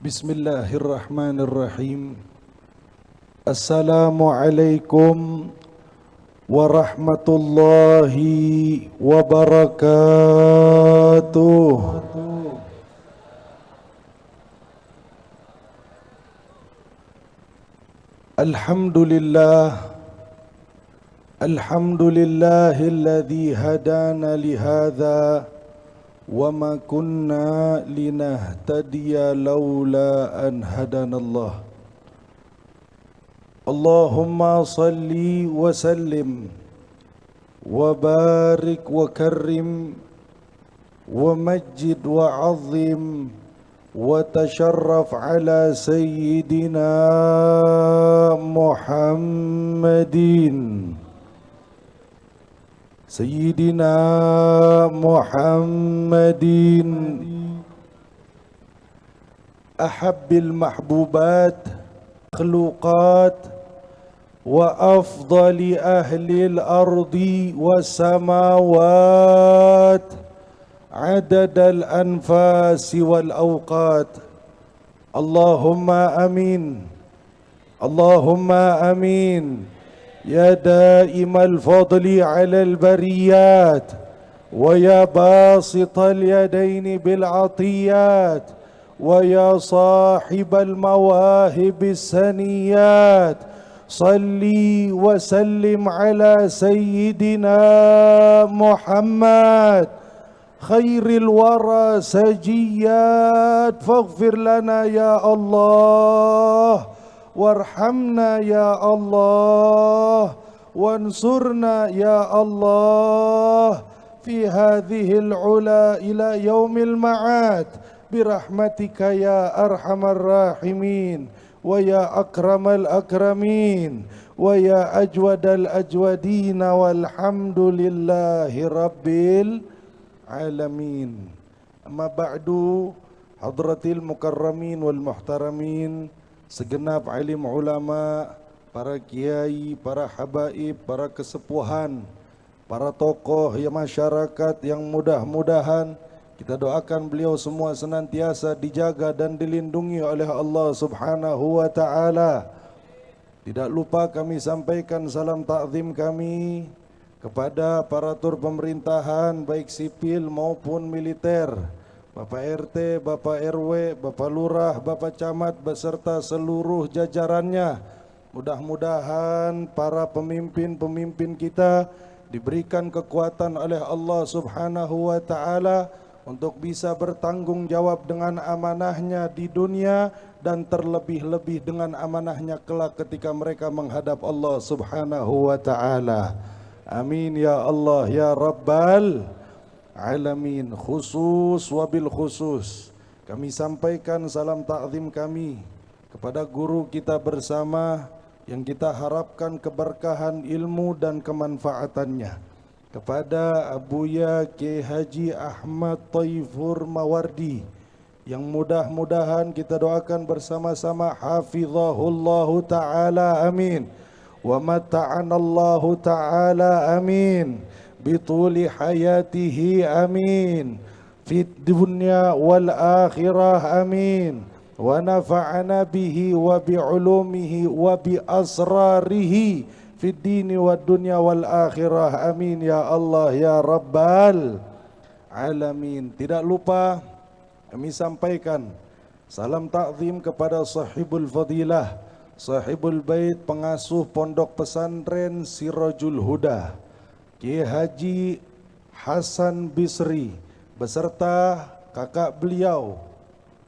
Bismillahirrahmanirrahim. Assalamualaikum warahmatullahi wabarakatuh. Alhamdulillah. Alhamdulillahilladzi hadana lihadza wa ma kunna linahtadiya laula an hadanallah. Allahumma salli wa sallim wa barik wa karrim wa majjid wa azim wa tasharraf ala sayyidina Muhammadin ahabbil mahbubat khluqat wa afdali ahlil ardi was samawat adadal anfasi wal awqat. Allahumma amin. Allahumma amin. Ya daimal fadli alal bariyat wa ya basital yadaini bil atiyat wa ya sahibal mawahibis saniyat salli wa sallim ala sayyidina Muhammad khairil wara sajiyat faghfir lana ya Allah warhamna ya Allah wansurna ya Allah fi hadhil ula ila yaumil ma'ad birahmatika ya arhamar rahimin wa ya akramal akramin wa ya ajwadal ajwadin walhamdulillahi rabbil alamin. Amma ba'du, hadratil mukarramin wal muhtaramin, segenap alim ulama, para kiai, para habaib, para kesepuhan, para tokoh yang masyarakat yang mudah-mudahan kita doakan beliau semua senantiasa dijaga dan dilindungi oleh Allah Subhanahu wa taala. Tidak lupa kami sampaikan salam ta'zim kami kepada aparatur pemerintahan baik sipil maupun militer, Bapak RT, Bapak RW, Bapak Lurah, Bapak Camat beserta seluruh jajarannya. Mudah-mudahan para pemimpin-pemimpin kita diberikan kekuatan oleh Allah Subhanahu wa taala untuk bisa bertanggung jawab dengan amanahnya di dunia dan terlebih-lebih dengan amanahnya kelak ketika mereka menghadap Allah Subhanahu wa taala. Amin ya Allah ya Rabbal alamin. Khusus wabil khusus kami sampaikan salam ta'zim kami kepada guru kita bersama yang kita harapkan keberkahan ilmu dan kemanfaatannya, kepada Abuya Kiai Haji Ahmad Taifur Mawardi yang mudah-mudahan kita doakan bersama-sama hafizahullahu ta'ala amin wa mata'anallahu ta'ala amin bituli hayatihi amin fid dunya wal akhirah amin wa nafa'ana bihi wa bi'ulumihi wa bi asrarihi fid dini wad dunya wal akhirah amin ya Allah ya Rabbal alamin. Tidak lupa kami sampaikan salam ta'zim kepada sahibul fadilah, sahibul bait, pengasuh pondok pesantren Sirajul Huda, Kiai Haji Hasan Bisri beserta kakak beliau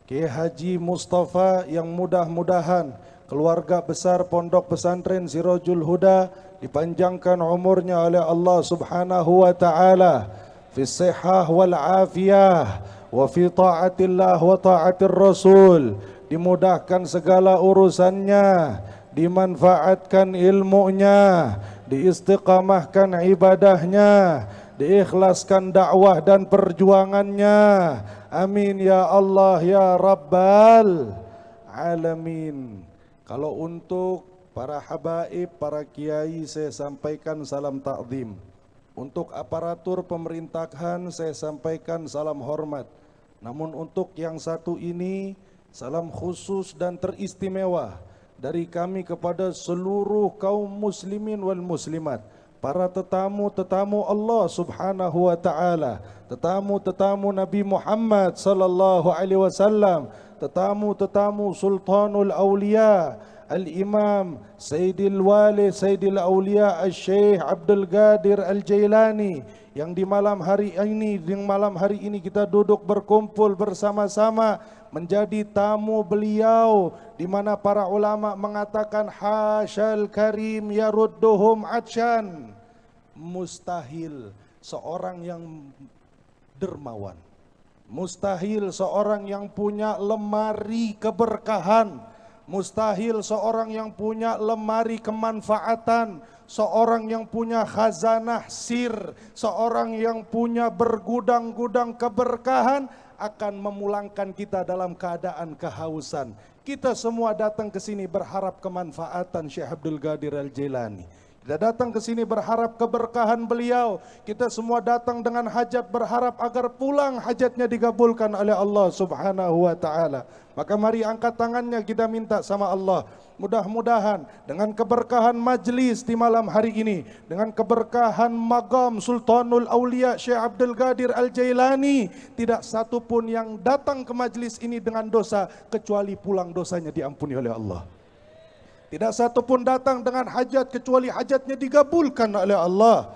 Kiai Haji Mustafa, yang mudah-mudahan keluarga besar pondok pesantren Sirajul Huda dipanjangkan umurnya oleh Allah Subhanahu wa taala fi sihah wal afiyah wa fi taatillah wa taatir rasul, dimudahkan segala urusannya, dimanfaatkan ilmunya, diistiqamahkan ibadahnya, diikhlaskan dakwah dan perjuangannya. Amin ya Allah ya Rabbal alamin. Kalau untuk para habaib, para kiai, saya sampaikan salam ta'zim. Untuk aparatur pemerintahan saya sampaikan salam hormat. Namun untuk yang satu ini Salam khusus dan teristimewa dari kami kepada seluruh kaum muslimin wal muslimat, para tetamu-tetamu Allah Subhanahu wa taala, tetamu-tetamu Nabi Muhammad sallallahu alaihi wasallam, tetamu-tetamu Sultanul Aulia Al-Imam Sayyidil Wali Sayyidil Aulia Al-Syekh Abdul Qadir Al-Jailani, yang di malam hari ini kita duduk berkumpul bersama-sama menjadi tamu beliau, di mana para ulama mengatakan hasyal karim yarudduhum atsyan. Mustahil seorang yang dermawan, mustahil seorang yang punya lemari keberkahan, mustahil seorang yang punya lemari kemanfaatan, seorang yang punya khazanah sir, seorang yang punya bergudang-gudang keberkahan akan memulangkan kita dalam keadaan kehausan. Kita semua datang ke sini berharap kemanfaatan Syekh Abdul Qadir Al-Jailani. Kita datang ke sini berharap keberkahan beliau. Kita semua datang dengan hajat berharap agar pulang hajatnya dikabulkan oleh Allah Subhanahu wa taala. Maka mari angkat tangannya kita minta sama Allah. Mudah-mudahan dengan keberkahan majlis di malam hari ini, dengan keberkahan magam Sultanul Aulia Syekh Abdul Qadir Al-Jailani, tidak satu pun yang datang ke majlis ini dengan dosa kecuali pulang dosanya diampuni oleh Allah. Tidak satu pun datang dengan hajat kecuali hajatnya dikabulkan oleh Allah.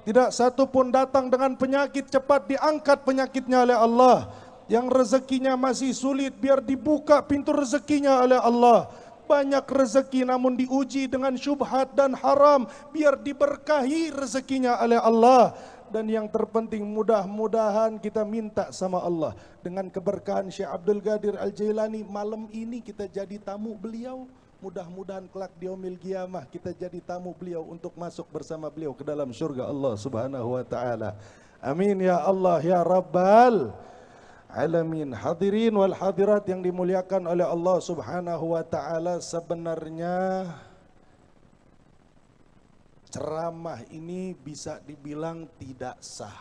Tidak satu pun datang dengan penyakit cepat diangkat penyakitnya oleh Allah. Yang rezekinya masih sulit biar dibuka pintu rezekinya oleh Allah. Banyak rezeki namun diuji dengan syubhat dan haram biar diberkahi rezekinya oleh Allah. Dan yang terpenting mudah-mudahan kita minta sama Allah dengan keberkahan Syekh Abdul Qadir Al-Jailani, malam ini kita jadi tamu beliau. Mudah-mudahan kelak di yaumil qiyamah kita jadi tamu beliau untuk masuk bersama beliau ke dalam syurga Allah Subhanahu wa taala. Amin ya Allah ya Rabbal alamin. Hadirin wal hadirat yang dimuliakan oleh Allah Subhanahu wa taala, sebenarnya ceramah ini bisa dibilang tidak sah.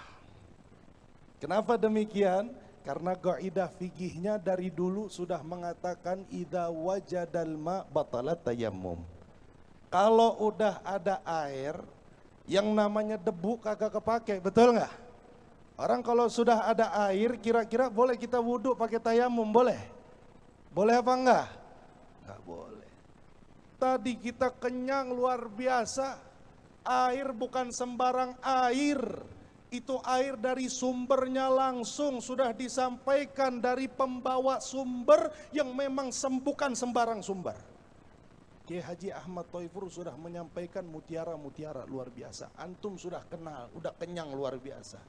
Kenapa demikian? Karena kaidah fikihnya dari dulu sudah mengatakan idza wajadal ma batalat tayammum. Kalau udah ada air, yang namanya debu kagak kepake, betul nggak? Orang kalau sudah ada air, kira-kira boleh kita wudhu pakai tayamum, boleh? Boleh apa enggak? Enggak boleh. Tadi kita kenyang luar biasa, air bukan sembarang air. Itu air dari sumbernya langsung sudah disampaikan dari pembawa sumber yang memang bukan sembarang sumber. Kiai Haji Ahmad Thaifur sudah menyampaikan mutiara-mutiara luar biasa. Antum sudah kenal, udah kenyang luar biasa.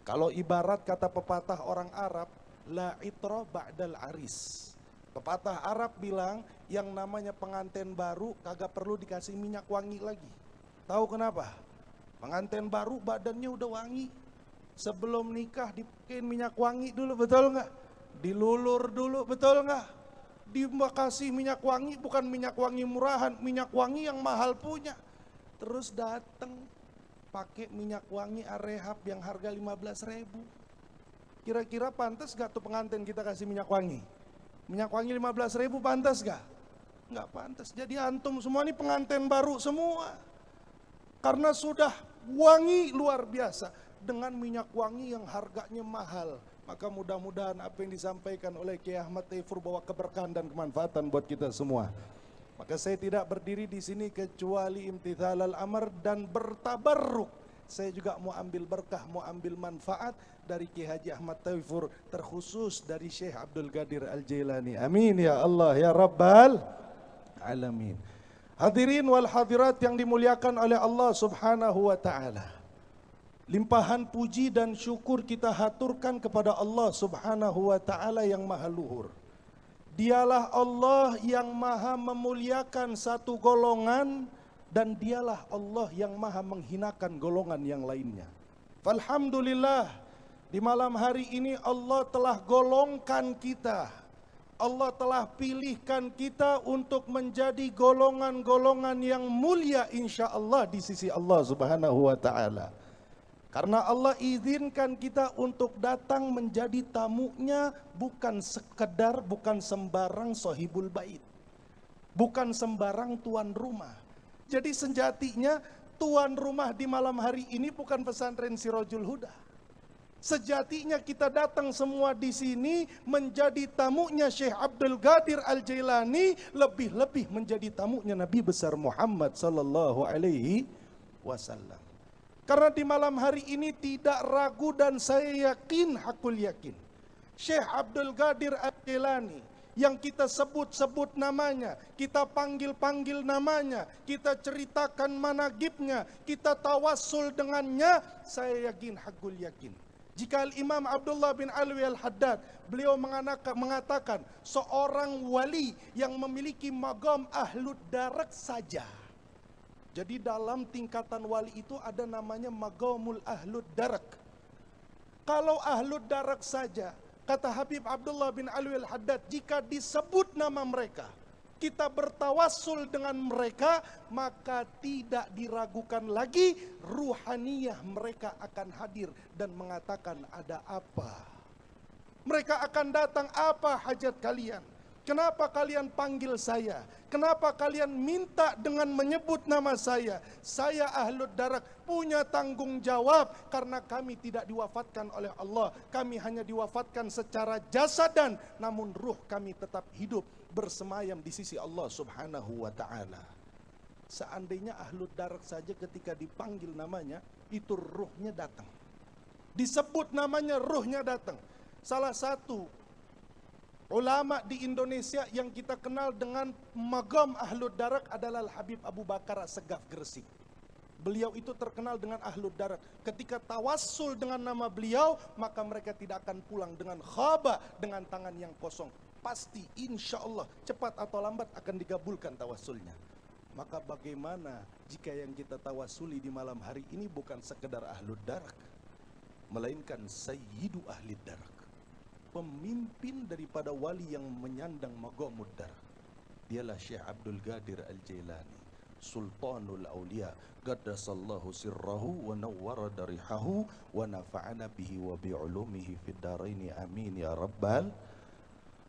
Kalau ibarat kata pepatah orang Arab, la itra ba'dal aris. Pepatah Arab bilang yang namanya pengantin baru kagak perlu dikasih minyak wangi lagi. Tahu kenapa? Pengantin baru badannya udah wangi. Sebelum nikah dipakein minyak wangi dulu, betul nggak? Dilulur dulu, betul nggak? Dikasih minyak wangi, bukan minyak wangi murahan, minyak wangi yang mahal punya. Terus datang pakai minyak wangi Arehab yang harga 15.000. Kira-kira pantas gak tuh pengantin kita kasih minyak wangi? Minyak wangi 15.000 pantas gak? Nggak pantas. Jadi antum semua ini pengantin baru semua. Karena sudah wangi luar biasa dengan minyak wangi yang harganya mahal. Maka mudah-mudahan apa yang disampaikan oleh Kiai Ahmad Thaifur bawa keberkahan dan kemanfaatan buat kita semua. Maka saya tidak berdiri di sini kecuali imtithalal amr dan bertabarruk. Saya juga mau ambil berkah, mau ambil manfaat dari Kiai Haji Ahmad Thaifur, terkhusus dari Syekh Abdul Qadir Al-Jailani. Amin ya Allah ya Rabbal alamin. Hadirin wal hadirat yang dimuliakan oleh Allah Subhanahu wa taala. Limpahan puji dan syukur kita haturkan kepada Allah Subhanahu wa taala yang maha luhur. Dialah Allah yang maha memuliakan satu golongan dan dialah Allah yang maha menghinakan golongan yang lainnya. Alhamdulillah, di malam hari ini Allah telah golongkan kita. Allah telah pilihkan kita untuk menjadi golongan-golongan yang mulia insya Allah di sisi Allah Subhanahu wa taala. Karena Allah izinkan kita untuk datang menjadi tamunya, bukan sekedar, bukan sembarang sahibul bait, bukan sembarang tuan rumah. Jadi sejatinya tuan rumah di malam hari ini bukan pesantren Sirajul Huda. Sejatinya kita datang semua di sini menjadi tamunya Syekh Abdul Qadir Al-Jailani, lebih-lebih menjadi tamunya Nabi besar Muhammad sallallahu alaihi wasallam. Karena di malam hari ini tidak ragu dan saya yakin, hakul yakin, Syekh Abdul Qadir Al-Jailani yang kita sebut-sebut namanya, kita panggil-panggil namanya, kita ceritakan managibnya, kita tawassul dengannya, saya yakin, hakul yakin, jika Imam Abdullah bin Alwi Al-Haddad, beliau mengatakan seorang wali yang memiliki maqam ahlud darak saja. Jadi dalam tingkatan wali itu ada namanya maqamul ahlud darak. Kalau ahlud darak saja, kata Habib Abdullah bin Alwi Al-Haddad, jika disebut nama mereka, kita bertawassul dengan mereka, maka tidak diragukan lagi ruhaniyah mereka akan hadir dan mengatakan, ada apa? Mereka akan datang, apa hajat kalian? Kenapa kalian panggil saya? Kenapa kalian minta dengan menyebut nama saya? Saya ahlud darak, punya tanggung jawab, karena kami tidak diwafatkan oleh Allah. Kami hanya diwafatkan secara jasadan, namun ruh kami tetap hidup bersemayam di sisi Allah subhanahu wa ta'ala. Seandainya ahlud darak saja ketika dipanggil namanya, itu ruhnya datang. Disebut namanya, ruhnya datang. Salah satu ulama di Indonesia yang kita kenal dengan maqam ahlud darak adalah Habib Abu Bakar As-Segaf Gresik. Beliau itu terkenal dengan ahlud darak. Ketika tawassul dengan nama beliau, maka mereka tidak akan pulang dengan khaba, dengan tangan yang kosong. Pasti insya Allah cepat atau lambat akan digabulkan tawassulnya. Maka bagaimana jika yang kita tawassuli di malam hari ini bukan sekedar ahlud darak, melainkan sayyidu ahlid darak, pemimpin daripada wali yang menyandang maqamud darak. Dialah Syekh Abdul Qadir Al-Jailani, Sultanul Aulia, qaddasallahu sirrahu wa nawwara darihahu wa nafa'ana bihi wa bi'ulumihi fid daraini amin ya rabbal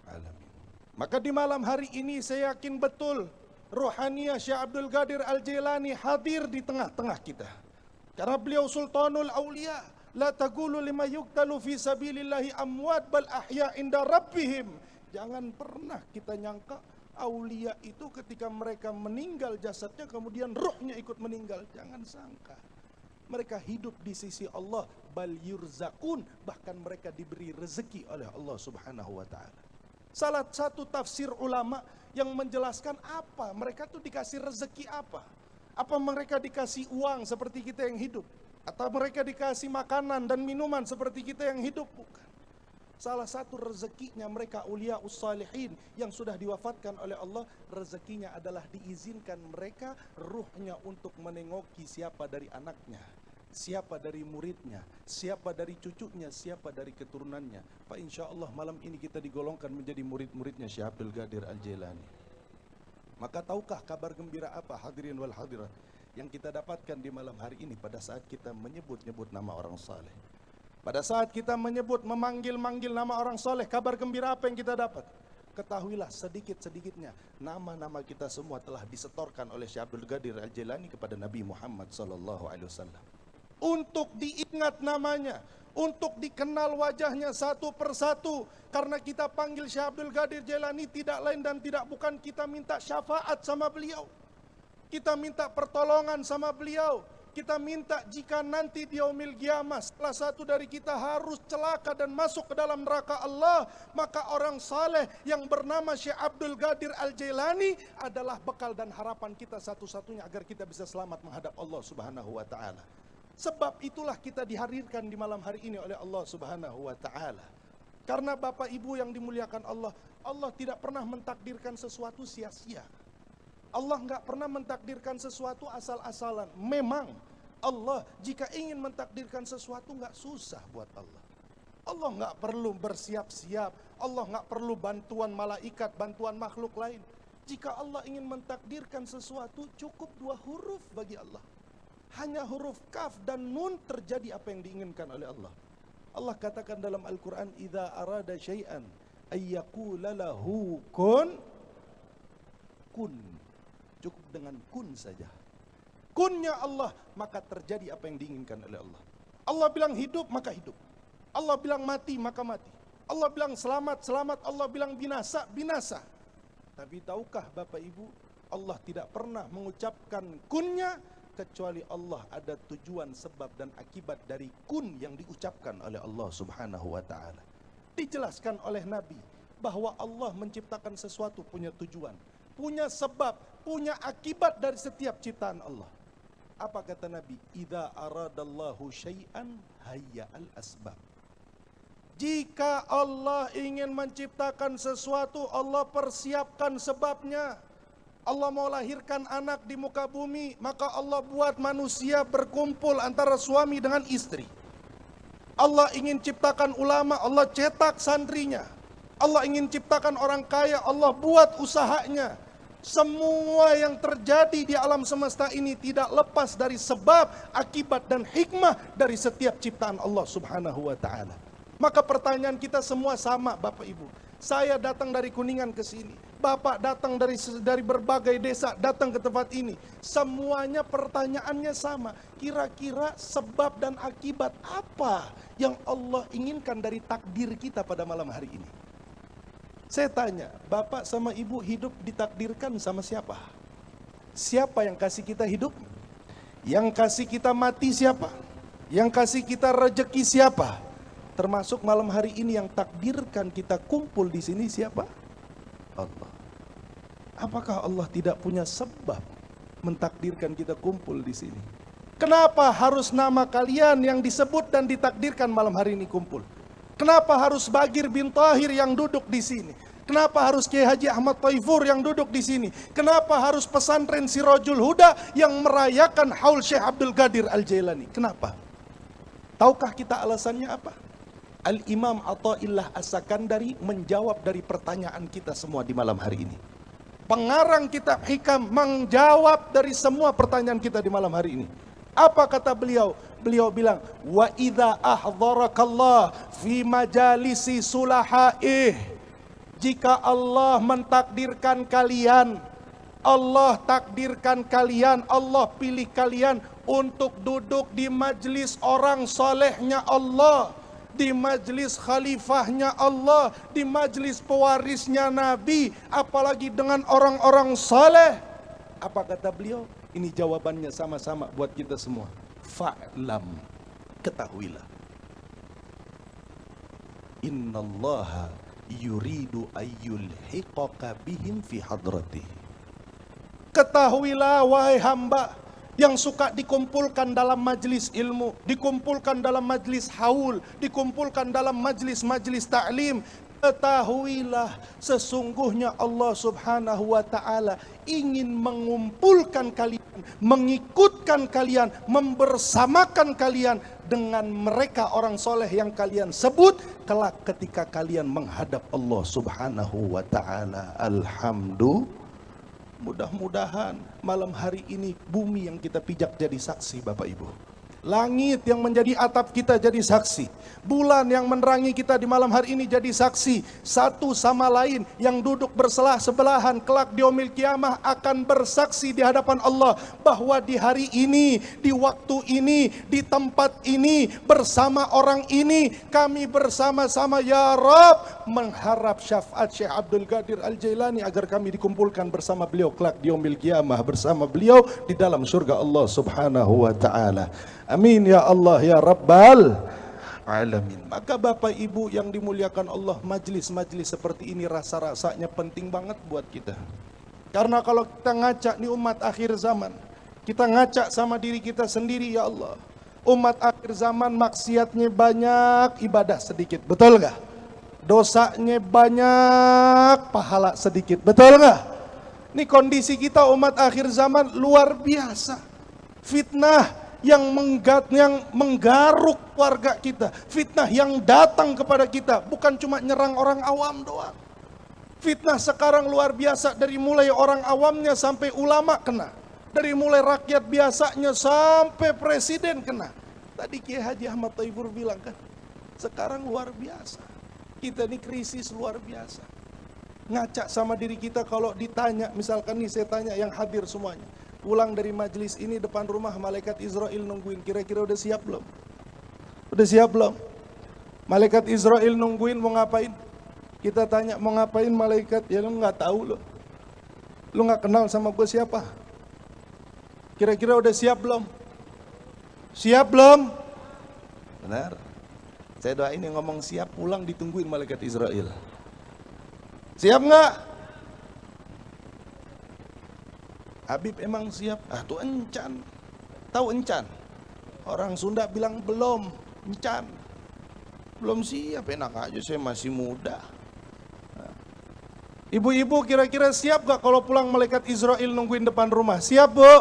alamin. Maka di malam hari ini saya yakin betul ruhaniyah Syekh Abdul Qadir Al-Jailani hadir di tengah-tengah kita. Karena beliau Sultanul Aulia. La taqulu lima yuqtalu fi sabilillahi amwat bal ahya inda rabbihim. Jangan pernah kita nyangka aulia itu ketika mereka meninggal jasadnya kemudian ruhnya ikut meninggal. Jangan sangka. Mereka hidup di sisi Allah, bal yurzakun, bahkan mereka diberi rezeki oleh Allah Subhanahu wa taala. Salah satu tafsir ulama yang menjelaskan apa mereka tuh dikasih rezeki apa? Apa mereka dikasih uang seperti kita yang hidup? Atau mereka dikasih makanan dan minuman seperti kita yang hidup? Bukan. Salah satu rezekinya mereka ulia ussalihin yang sudah diwafatkan oleh Allah, rezekinya adalah diizinkan mereka ruhnya untuk menengoki siapa dari anaknya, siapa dari muridnya, siapa dari cucunya, siapa dari keturunannya. Pak, insya Allah malam ini kita digolongkan menjadi murid-muridnya Syekh Abdul Qadir Al-Jailani. Maka tahukah kabar gembira apa hadirin wal hadirat yang kita dapatkan di malam hari ini pada saat kita menyebut-nyebut nama orang saleh? Pada saat kita menyebut, memanggil-manggil nama orang saleh, kabar gembira apa yang kita dapat? Ketahuilah sedikit-sedikitnya nama-nama kita semua telah disetorkan oleh Syekh Abdul Qadir Al-Jailani kepada Nabi Muhammad SAW. Untuk diingat namanya, untuk dikenal wajahnya satu persatu. Karena kita panggil Syekh Abdul Qadir Jailani tidak lain dan tidak bukan kita minta syafaat sama beliau. Kita minta pertolongan sama beliau. Kita minta jika nanti di yaumil qiyamah salah satu dari kita harus celaka dan masuk ke dalam neraka Allah, maka orang saleh yang bernama Syekh Abdul Qadir Al-Jailani adalah bekal dan harapan kita satu-satunya agar kita bisa selamat menghadap Allah Subhanahu wa taala. Sebab itulah kita dihadirkan di malam hari ini oleh Allah Subhanahu wa taala. Karena Bapak Ibu yang dimuliakan Allah, Allah tidak pernah mentakdirkan sesuatu sia-sia. Allah nggak pernah mentakdirkan sesuatu asal-asalan. Memang Allah jika ingin mentakdirkan sesuatu nggak susah buat Allah. Allah nggak perlu bersiap-siap. Allah nggak perlu bantuan malaikat, bantuan makhluk lain. Jika Allah ingin mentakdirkan sesuatu, cukup 2 huruf bagi Allah. Hanya huruf kaf dan nun terjadi apa yang diinginkan oleh Allah. Allah katakan dalam Al-Quran, idza arada syai'an ayyaqula lahu kun. Cukup dengan kun saja. Kunnya Allah, maka terjadi apa yang diinginkan oleh Allah. Allah bilang hidup, maka hidup. Allah bilang mati, maka mati. Allah bilang selamat, selamat. Allah bilang binasa, binasa. Tapi tahukah Bapak Ibu, Allah tidak pernah mengucapkan kunnya kecuali Allah ada tujuan, sebab dan akibat dari kun yang diucapkan oleh Allah Subhanahu wa ta'ala. Dijelaskan oleh Nabi bahwa Allah menciptakan sesuatu punya tujuan, punya sebab, punya akibat dari setiap ciptaan Allah. Apa kata Nabi? Idza aradallahu syai'an hayya'al asbab. Jika Allah ingin menciptakan sesuatu, Allah persiapkan sebabnya. Allah mau lahirkan anak di muka bumi, maka Allah buat manusia berkumpul antara suami dengan istri. Allah ingin ciptakan ulama, Allah cetak santrinya. Allah ingin ciptakan orang kaya, Allah buat usahanya. Semua yang terjadi di alam semesta ini tidak lepas dari sebab, akibat dan hikmah dari setiap ciptaan Allah Subhanahu wa ta'ala. Maka pertanyaan kita semua sama, Bapak Ibu. Saya datang dari Kuningan ke sini, Bapak datang dari berbagai desa datang ke tempat ini. Semuanya pertanyaannya sama. Kira-kira sebab dan akibat apa yang Allah inginkan dari takdir kita pada malam hari ini? Saya tanya, Bapak sama Ibu hidup ditakdirkan sama siapa? Siapa yang kasih kita hidup? Yang kasih kita mati siapa? Yang kasih kita rejeki siapa? Termasuk malam hari ini yang takdirkan kita kumpul di sini siapa? Allah. Apakah Allah tidak punya sebab mentakdirkan kita kumpul di sini? Kenapa harus nama kalian yang disebut dan ditakdirkan malam hari ini kumpul? Kenapa harus Bagir bin Tahir yang duduk di sini? Kenapa harus Kiai Haji Ahmad Taifur yang duduk di sini? Kenapa harus pesantren Sirajul Huda yang merayakan haul Syekh Abdul Qadir Al-Jailani? Kenapa? Tahukah kita alasannya apa? Al-Imam Athaillah As-Sakandari menjawab dari pertanyaan kita semua di malam hari ini. Pengarang kitab Hikam menjawab dari semua pertanyaan kita di malam hari ini. Apa kata beliau? Beliau bilang, wa idza ahdharakallah fi majalisi sulahaih. Jika Allah mentakdirkan kalian, Allah takdirkan kalian, Allah pilih kalian untuk duduk di majlis orang solehnya Allah, di majlis khalifahnya Allah, di majlis pewarisnya Nabi, apalagi dengan orang-orang saleh. Apa kata beliau? Ini jawabannya sama-sama buat kita semua. Fa'lam, ketahuilah. Innallaha yuridu ayyulhiqaka bihim fi hadratih. Ketahuilah wahai hamba yang suka dikumpulkan dalam majlis ilmu, dikumpulkan dalam majlis haul, dikumpulkan dalam majlis-majlis ta'lim. Ketahuilah sesungguhnya Allah Subhanahu wa ta'ala ingin mengumpulkan kalian, mengikutkan kalian, membersamakan kalian dengan mereka orang soleh yang kalian sebut kelak ketika kalian menghadap Allah Subhanahu wa ta'ala. Alhamdulillah. Mudah-mudahan malam hari ini bumi yang kita pijak jadi saksi, Bapak Ibu. Langit yang menjadi atap kita jadi saksi. Bulan yang menerangi kita di malam hari ini jadi saksi. Satu sama lain yang duduk berselah-sebelahan kelak di yaumil kiamah akan bersaksi di hadapan Allah bahwa di hari ini, di waktu ini, di tempat ini, bersama orang ini, kami bersama-sama ya Rabb mengharap syafaat Syekh Abdul Qadir Al-Jailani agar kami dikumpulkan bersama beliau kelak di yaumil kiamah, bersama beliau di dalam surga Allah Subhanahu wa ta'ala. Amin ya Allah ya Rabbal Alamin. Maka Bapak Ibu yang dimuliakan Allah, majlis-majlis seperti ini rasa-rasanya penting banget buat kita. Karena kalau kita ngaca nih umat akhir zaman, kita ngaca sama diri kita sendiri ya Allah. Umat akhir zaman maksiatnya banyak, ibadah sedikit, betul gak? Dosanya banyak, pahala sedikit, betul gak? Ini kondisi kita umat akhir zaman luar biasa. Fitnah yang menggaruk warga kita, fitnah yang datang kepada kita bukan cuma nyerang orang awam doang. Fitnah sekarang luar biasa, dari mulai orang awamnya sampai ulama kena. Dari mulai rakyat biasanya sampai presiden kena. Tadi Kiai Haji Ahmad Thaifur bilang kan, sekarang luar biasa. Kita ini krisis luar biasa. Ngaca sama diri kita kalau ditanya, misalkan nih saya tanya yang hadir semuanya. Pulang dari majelis ini depan rumah malaikat Israel nungguin, kira-kira udah siap belum? Udah siap belum? Malaikat Israel nungguin mau ngapain? Kita tanya mau ngapain malaikat, ya lu nggak tahu loh. Lu nggak kenal sama gue siapa? Kira-kira udah siap belum? Siap belum? Benar. Saya doain yang ngomong siap pulang ditungguin malaikat Israel. Siap nggak? Habib emang siap? Ah tuh encan. Tahu encan? Orang Sunda bilang belum, encan. Belum siap, enak aja saya masih muda. Ibu-ibu kira-kira siap gak kalau pulang malaikat Israel nungguin depan rumah? Siap bu?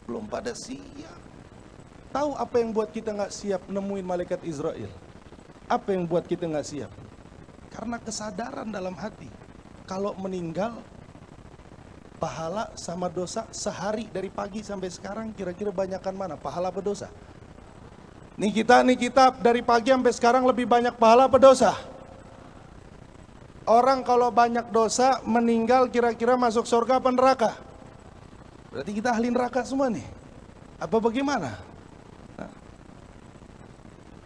Belum pada siap. Tahu apa yang buat kita gak siap nemuin malaikat Israel? Apa yang buat kita gak siap? Karena kesadaran dalam hati. Kalau meninggal, pahala sama dosa sehari dari pagi sampai sekarang kira-kira banyakan mana? Pahala apa dosa? Nih kita dari pagi sampai sekarang lebih banyak pahala apa dosa? Orang kalau banyak dosa meninggal kira-kira masuk surga apa neraka? Berarti kita ahli neraka semua nih. Apa bagaimana? Nah.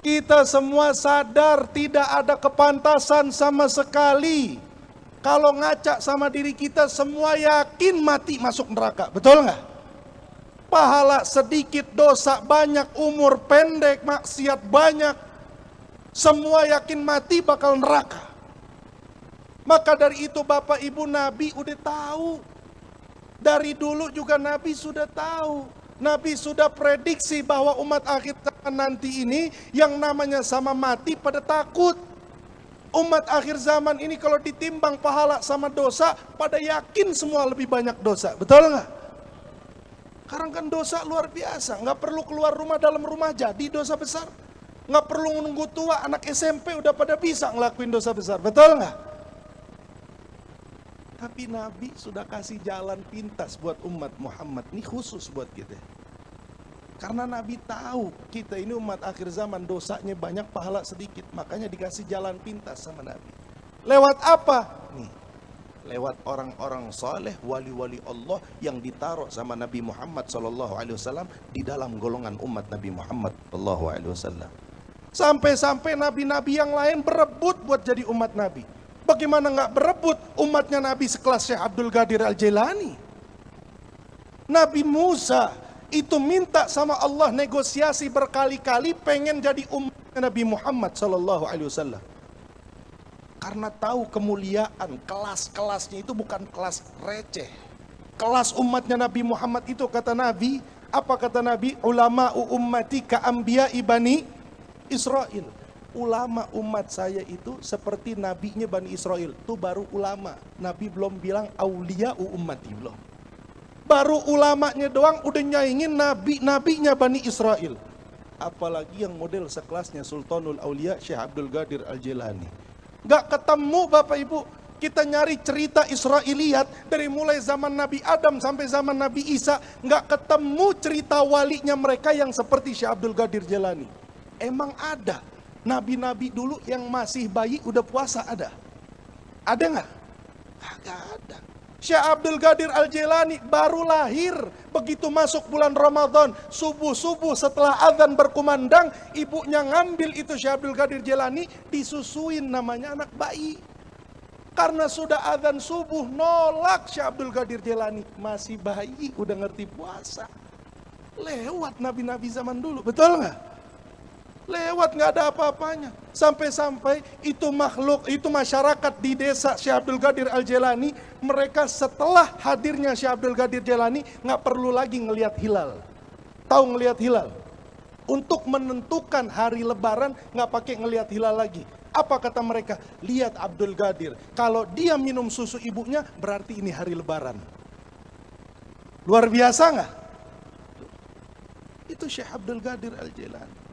Kita semua sadar tidak ada kepantasan sama sekali. Kalau ngaca sama diri kita semua yakin mati masuk neraka. Betul nggak? Pahala sedikit, dosa banyak, umur pendek, maksiat banyak. Semua yakin mati bakal neraka. Maka dari itu Bapak Ibu Nabi udah tahu. Dari dulu juga Nabi sudah tahu. Nabi sudah prediksi bahwa umat akhir zaman nanti ini yang namanya sama mati pada takut. Umat akhir zaman ini kalau ditimbang pahala sama dosa, pada yakin semua lebih banyak dosa. Betul nggak? Sekarang kan dosa luar biasa, nggak perlu keluar rumah dalam rumah jadi dosa besar. Nggak perlu menunggu tua, anak SMP udah pada bisa ngelakuin dosa besar, betul nggak? Tapi Nabi sudah kasih jalan pintas buat umat Muhammad, ini khusus buat kita. Karena Nabi tahu kita ini umat akhir zaman dosanya banyak, pahala sedikit, makanya dikasih jalan pintas sama Nabi. Lewat apa? Nih. Lewat orang-orang saleh, wali-wali Allah yang ditaruh sama Nabi Muhammad SAW di dalam golongan umat Nabi Muhammad SAW. Sampai-sampai nabi-nabi yang lain berebut buat jadi umat Nabi. Bagaimana nggak berebut umatnya Nabi sekelas Syekh Abdul Qadir Al-Jailani? Nabi Musa itu minta sama Allah negosiasi berkali-kali pengen jadi umatnya Nabi Muhammad SAW. Karena tahu kemuliaan, kelas-kelasnya itu bukan kelas receh. Kelas umatnya Nabi Muhammad itu kata Nabi, apa kata Nabi? Ulama ummati ka anbiya ibani Israel. Ulama umat saya itu seperti nabinya Bani Israel. Itu baru ulama. Nabi belum bilang aulia ummati, belum. Baru ulamanya doang udah nyaingin nabi-nabinya Bani Israel. Apalagi yang model sekelasnya Sultanul Aulia Syekh Abdul Qadir Al-Jailani. Gak ketemu Bapak Ibu, kita nyari cerita Israiliyat dari mulai zaman Nabi Adam sampai zaman Nabi Isa, gak ketemu cerita walinya mereka yang seperti Syekh Abdul Qadir Jailani. Emang ada nabi-nabi dulu yang masih bayi udah puasa, ada? Ada gak? Gak ada. Syekh Abdul Qadir Al-Jailani baru lahir, begitu masuk bulan Ramadan, subuh-subuh setelah azan berkumandang, ibunya ngambil itu Syekh Abdul Qadir Jailani, disusuin, namanya anak bayi. Karena sudah azan subuh, nolak Syekh Abdul Qadir Jailani, masih bayi udah ngerti puasa. Lewat nabi-nabi zaman dulu, betul nggak? Lewat, nggak ada apa-apanya. Sampai-sampai itu makhluk, itu masyarakat di desa Syekh Abdul Qadir Al-Jailani, mereka setelah hadirnya Syekh Abdul Qadir Jailani nggak perlu lagi ngelihat hilal. Tahu ngelihat hilal? Untuk menentukan hari lebaran nggak pakai ngelihat hilal lagi. Apa kata mereka? Lihat Abdul Qadir, kalau dia minum susu ibunya berarti ini hari lebaran. Luar biasa nggak? Itu Syekh Abdul Qadir Al-Jailani.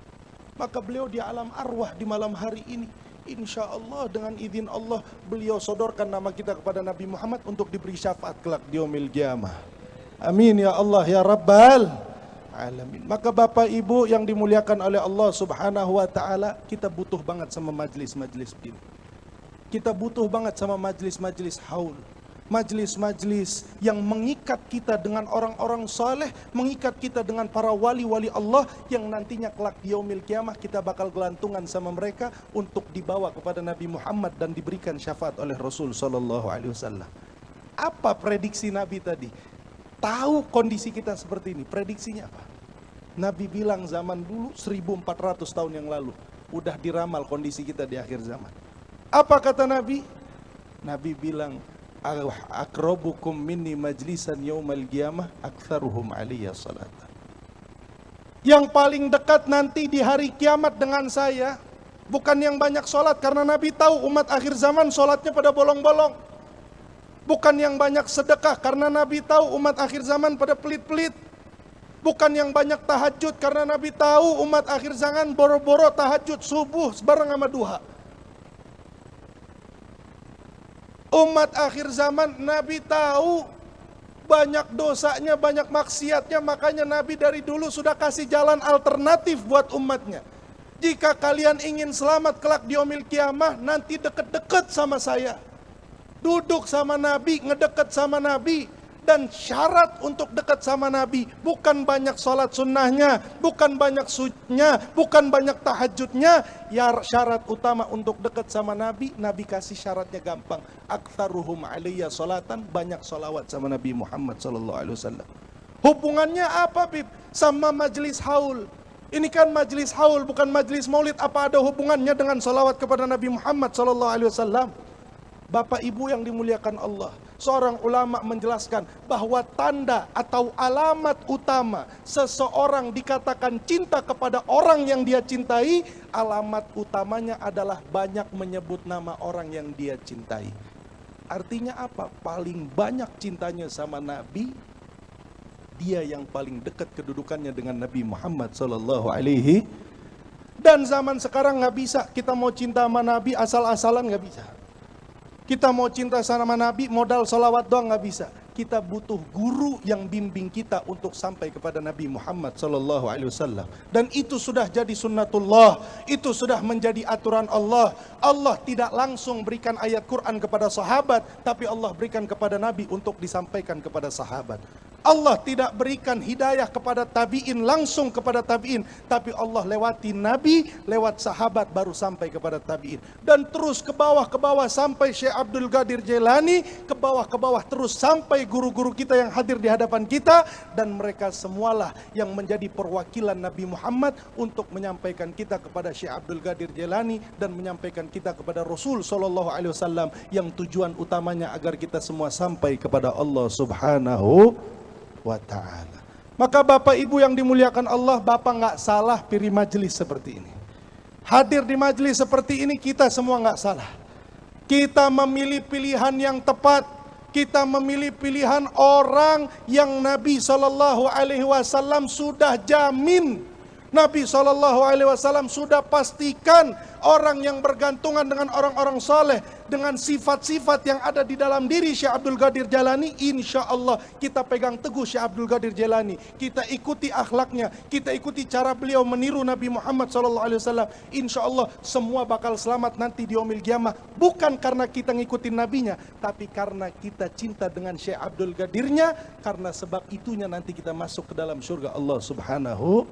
Maka beliau di alam arwah di malam hari ini insya Allah dengan izin Allah beliau sodorkan nama kita kepada Nabi Muhammad untuk diberi syafaat kelak di yaumil qiyamah. Amin ya Allah ya Rabbal alamin. Maka Bapak Ibu yang dimuliakan oleh Allah Subhanahu wa taala, kita butuh banget sama majlis-majlis begini. Kita butuh banget sama majlis-majlis haul. Majlis-majlis yang mengikat kita dengan orang-orang saleh, mengikat kita dengan para wali-wali Allah yang nantinya kelak di yaumil qiyamah kita bakal gelantungan sama mereka untuk dibawa kepada Nabi Muhammad dan diberikan syafaat oleh Rasul sallallahu alaihi wasallam. Apa prediksi Nabi tadi? Tahu kondisi kita seperti ini, prediksinya apa? Nabi bilang zaman dulu 1400 tahun yang lalu, udah diramal kondisi kita di akhir zaman. Apa kata Nabi? Nabi bilang, akrabukum minni majlisan yaumal qiyamah aktsaruhum alaiya salatan. Yang paling dekat nanti di hari kiamat dengan saya bukan yang banyak sholat, karena Nabi tahu umat akhir zaman sholatnya pada bolong-bolong. Bukan yang banyak sedekah, karena Nabi tahu umat akhir zaman pada pelit-pelit. Bukan yang banyak tahajud, karena Nabi tahu umat akhir zaman boro-boro tahajud subuh bareng sama duha. Umat akhir zaman Nabi tahu banyak dosanya, banyak maksiatnya, makanya Nabi dari dulu sudah kasih jalan alternatif buat umatnya. Jika kalian ingin selamat kelak di yaumil qiyamah, nanti deket-deket sama saya. Duduk sama Nabi, ngedeket sama Nabi. Dan syarat untuk dekat sama Nabi bukan banyak sholat sunnahnya, bukan banyak sujudnya, bukan banyak tahajudnya. Ya, syarat utama untuk dekat sama Nabi, Nabi kasih syaratnya gampang. Aktsaruhum alaiya sholatan, banyak sholawat sama Nabi Muhammad sallallahu alaihi wasallam. Hubungannya apa, Bib? Sama majlis haul. Ini kan majlis haul, bukan majlis maulid. Apa ada hubungannya dengan sholawat kepada Nabi Muhammad sallallahu alaihi wasallam? Bapak Ibu yang dimuliakan Allah, seorang ulama menjelaskan bahwa tanda atau alamat utama seseorang dikatakan cinta kepada orang yang dia cintai, alamat utamanya adalah banyak menyebut nama orang yang dia cintai. Artinya apa? Paling banyak cintanya sama Nabi, dia yang paling dekat kedudukannya dengan Nabi Muhammad sallallahu alaihi. Dan zaman sekarang nggak bisa kita mau cinta sama Nabi asal-asalan, nggak bisa. Kita mau cinta sama Nabi, modal salawat doang nggak bisa. Kita butuh guru yang bimbing kita untuk sampai kepada Nabi Muhammad sallallahu alaihi wasallam. Dan itu sudah jadi sunnatullah, itu sudah menjadi aturan Allah. Allah tidak langsung berikan ayat Quran kepada sahabat, tapi Allah berikan kepada Nabi untuk disampaikan kepada sahabat. Allah tidak berikan hidayah kepada tabi'in langsung kepada tabi'in, tapi Allah lewati Nabi, lewat sahabat baru sampai kepada tabi'in. Dan terus ke bawah sampai Syekh Abdul Qadir Jailani, ke bawah terus sampai guru-guru kita yang hadir di hadapan kita. Dan mereka semualah yang menjadi perwakilan Nabi Muhammad untuk menyampaikan kita kepada Syekh Abdul Qadir Jailani dan menyampaikan kita kepada Rasul sallallahu alaihi wasallam, yang tujuan utamanya agar kita semua sampai kepada Allah Subhanahu wa ta'ala. Maka Bapak Ibu yang dimuliakan Allah, Bapak nggak salah pilih majelis seperti ini. Hadir di majelis seperti ini kita semua nggak salah. Kita memilih pilihan yang tepat. Kita memilih pilihan orang yang Nabi sallallahu alaihi wasallam sudah jamin. Nabi sallallahu alaihi wasallam sudah pastikan orang yang bergantungan dengan orang-orang saleh, dengan sifat-sifat yang ada di dalam diri Syekh Abdul Qadir Jailani, insya Allah kita pegang teguh Syekh Abdul Qadir Jailani, kita ikuti akhlaknya, kita ikuti cara beliau meniru Nabi Muhammad sallallahu alaihi wasallam. Insya Allah semua bakal selamat nanti di yaumil qiyamah, bukan karena kita ngikutin nabinya, tapi karena kita cinta dengan Syekh Abdul Qadirnya. Karena sebab itunya nanti kita masuk ke dalam surga Allah Subhanahu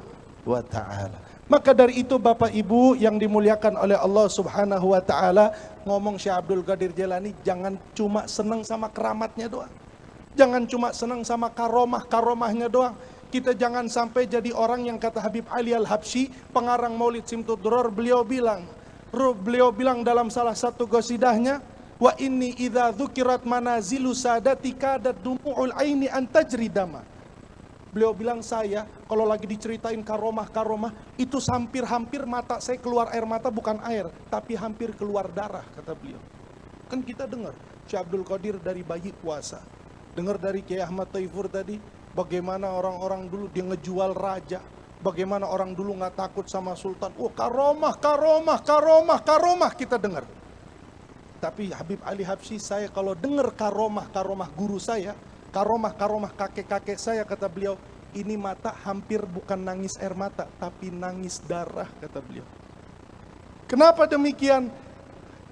wa ta'ala. Maka dari itu Bapak Ibu yang dimuliakan oleh Allah Subhanahu wa ta'ala, ngomong Syekh Abdul Qadir Jailani jangan cuma senang sama keramatnya doang, jangan cuma senang sama karomahnya doang. Kita jangan sampai jadi orang yang kata Habib Ali Al-Habsyi, pengarang Maulid Simtud Duror, beliau bilang dalam salah satu qasidahnya, wa inni idza dzukirat manazilu sadati kadat dumu'ul aini an tajri dama. Beliau bilang, saya kalau lagi diceritain karomah itu hampir mata saya keluar air mata, bukan air, tapi hampir keluar darah, kata beliau. Kan kita dengar Syekh Abdul Qadir dari bayi puasa, dengar dari Kiai Ahmad Taifur tadi bagaimana orang-orang dulu dia ngejual raja, Bagaimana orang dulu nggak takut sama sultan. Oh, karomah, karomah, karomah, karomah kita dengar. Tapi Habib Ali Habsyi, saya kalau dengar karomah, karomah guru saya, karomah, karomah kakek-kakek saya, kata beliau, ini mata hampir bukan nangis air mata, tapi nangis darah, kata beliau. Kenapa demikian?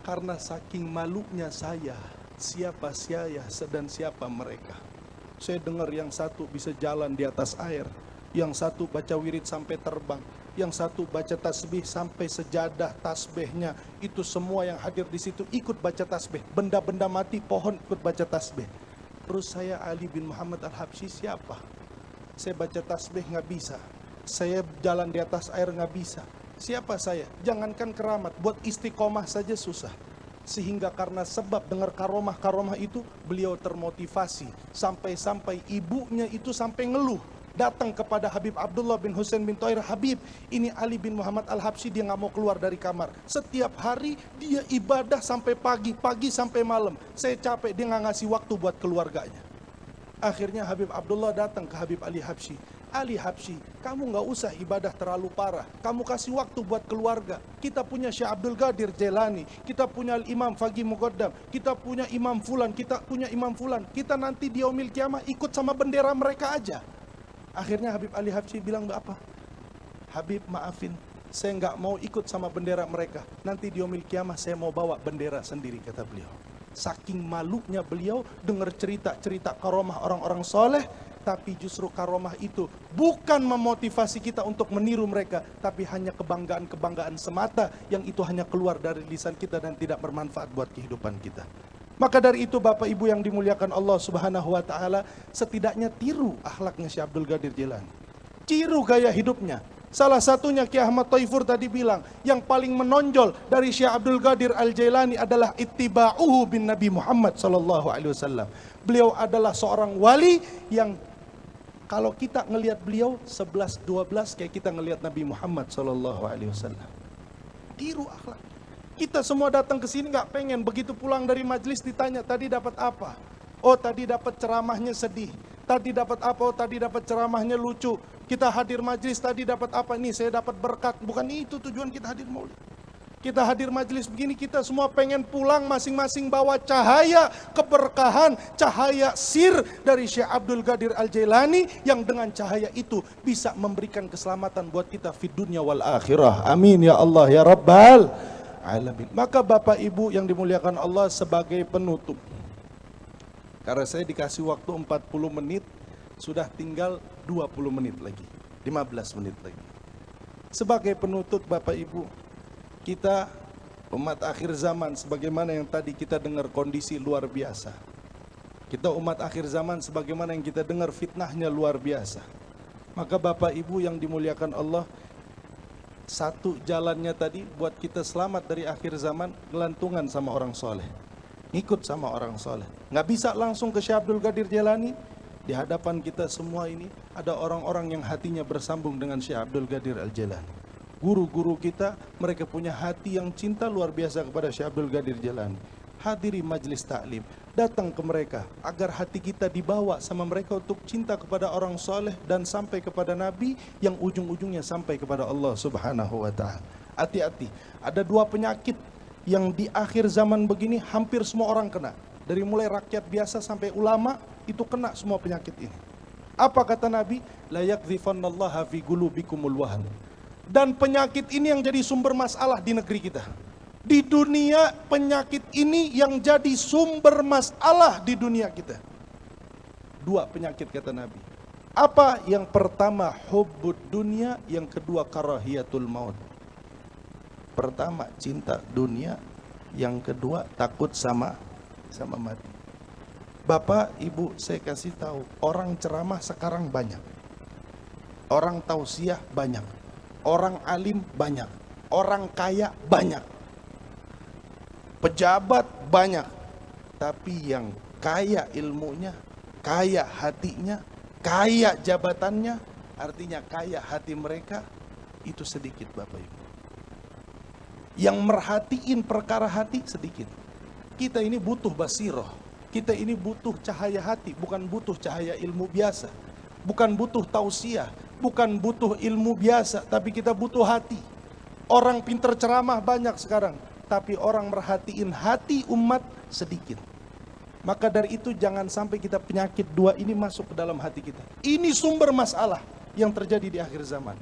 Karena saking malunya saya, siapa saya dan siapa mereka. Saya dengar yang satu bisa jalan di atas air, yang satu baca wirid sampai terbang, yang satu baca tasbih sampai sejadah tasbihnya. Itu semua yang hadir di situ ikut baca tasbih. Benda-benda mati, pohon ikut baca tasbih. Terus saya Ali bin Muhammad Al-Habsyi siapa? Saya baca tasbih nggak bisa, saya jalan di atas air nggak bisa. Siapa saya? Jangankan keramat, buat istiqomah saja susah. Sehingga karena sebab dengar karomah-karomah itu, beliau termotivasi. Sampai-sampai ibunya itu sampai ngeluh. Datang kepada Habib Abdullah bin Husain bin Thoir, Habib, ini Ali bin Muhammad Al-Habsyi, dia nggak mau keluar dari kamar. Setiap hari dia ibadah sampai pagi, pagi sampai malam. Saya capek, dia nggak ngasih waktu buat keluarganya. Akhirnya Habib Abdullah datang ke Habib Ali Habsyi. Ali Habsyi, kamu nggak usah ibadah terlalu parah. Kamu kasih waktu buat keluarga. Kita punya Syekh Abdul Qadir Jailani, kita punya Imam Faqih Muqaddam, kita punya Imam Fulan, kita punya Imam Fulan. Kita nanti di yaumil kiamah ikut sama bendera mereka aja. Akhirnya Habib Ali Habsyi bilang, apa? Habib, maafin, saya nggak mau ikut sama bendera mereka. Nanti di yaumil kiamah saya mau bawa bendera sendiri, kata beliau. Saking malunya beliau dengar cerita-cerita karomah orang-orang soleh, tapi justru karomah itu bukan memotivasi kita untuk meniru mereka, tapi hanya kebanggaan-kebanggaan semata yang itu hanya keluar dari lisan kita dan tidak bermanfaat buat kehidupan kita. Maka dari itu Bapak Ibu yang dimuliakan Allah Subhanahu wa taala, setidaknya tiru akhlaknya Syekh Abdul Qadir Jailani. Tiru gaya hidupnya. Salah satunya Ki Ahmad Thaifur tadi bilang, yang paling menonjol dari Syekh Abdul Qadir Al-Jailani adalah ittiba'uhu bin Nabi Muhammad sallallahu alaihi wasallam. Beliau adalah seorang wali yang kalau kita ngelihat beliau 11-12 kayak kita ngelihat Nabi Muhammad sallallahu alaihi wasallam. Tiru akhlak. Kita semua datang ke sini nggak pengen begitu pulang dari majelis ditanya tadi dapat apa? Oh, tadi dapat ceramahnya sedih. Tadi dapat apa? Oh, tadi dapat ceramahnya lucu. Kita hadir majelis tadi dapat apa? Nih saya dapat berkat. Bukan itu tujuan kita hadir maulid. Kita hadir majelis begini, kita semua pengen pulang masing-masing bawa cahaya keberkahan, cahaya sir dari Syekh Abdul Qadir Al-Jailani yang dengan cahaya itu bisa memberikan keselamatan buat kita fid dunya wal akhirah. Amin ya Allah ya Rabbal alamin. Maka Bapak Ibu yang dimuliakan Allah, sebagai penutup, karena saya dikasih waktu 40 menit, sudah tinggal 20 menit lagi, 15 menit lagi. Sebagai penutup Bapak Ibu, kita umat akhir zaman, sebagaimana yang tadi kita dengar kondisi luar biasa. Kita umat akhir zaman sebagaimana yang kita dengar fitnahnya luar biasa. Maka Bapak Ibu yang dimuliakan Allah, satu jalannya tadi buat kita selamat dari akhir zaman, gelantungan sama orang soleh, ngikut sama orang soleh. Nggak bisa langsung ke Syekh Abdul Qadir Jailani. Di hadapan kita semua ini ada orang-orang yang hatinya bersambung dengan Syekh Abdul Qadir Al-Jailani. Guru-guru kita, mereka punya hati yang cinta luar biasa kepada Syekh Abdul Qadir Jailani. Hadiri majlis taklim, datang ke mereka agar hati kita dibawa sama mereka untuk cinta kepada orang soleh dan sampai kepada Nabi yang ujung-ujungnya sampai kepada Allah Subhanahu wa ta'ala. Hati-hati, ada dua penyakit yang di akhir zaman begini hampir semua orang kena. Dari mulai rakyat biasa sampai ulama itu kena semua penyakit ini. Apa kata Nabi? La yakdhifannallaha fi qulubikumul wahn. Dan penyakit ini yang jadi sumber masalah di negeri kita. Di dunia, penyakit ini yang jadi sumber masalah di dunia kita. Dua penyakit kata Nabi. Apa? Yang pertama hubbud dunia, yang kedua karahiyatul maut. Pertama cinta dunia, yang kedua takut sama mati. Bapak, Ibu, saya kasih tahu, orang ceramah sekarang banyak. Orang tausiah banyak. Orang alim banyak, orang kaya banyak, pejabat banyak, tapi yang kaya ilmunya, kaya hatinya, kaya jabatannya, artinya kaya hati mereka, itu sedikit Bapak Ibu. Yang merhatiin perkara hati sedikit. Kita ini butuh basiroh, kita ini butuh cahaya hati, bukan butuh cahaya ilmu biasa. Bukan butuh tausiah, Bukan butuh ilmu biasa, tapi kita butuh hati. Orang pinter ceramah banyak sekarang, tapi orang merhatiin hati umat sedikit. Maka dari itu jangan sampai kita penyakit dua ini masuk ke dalam hati kita. Ini sumber masalah yang terjadi di akhir zaman.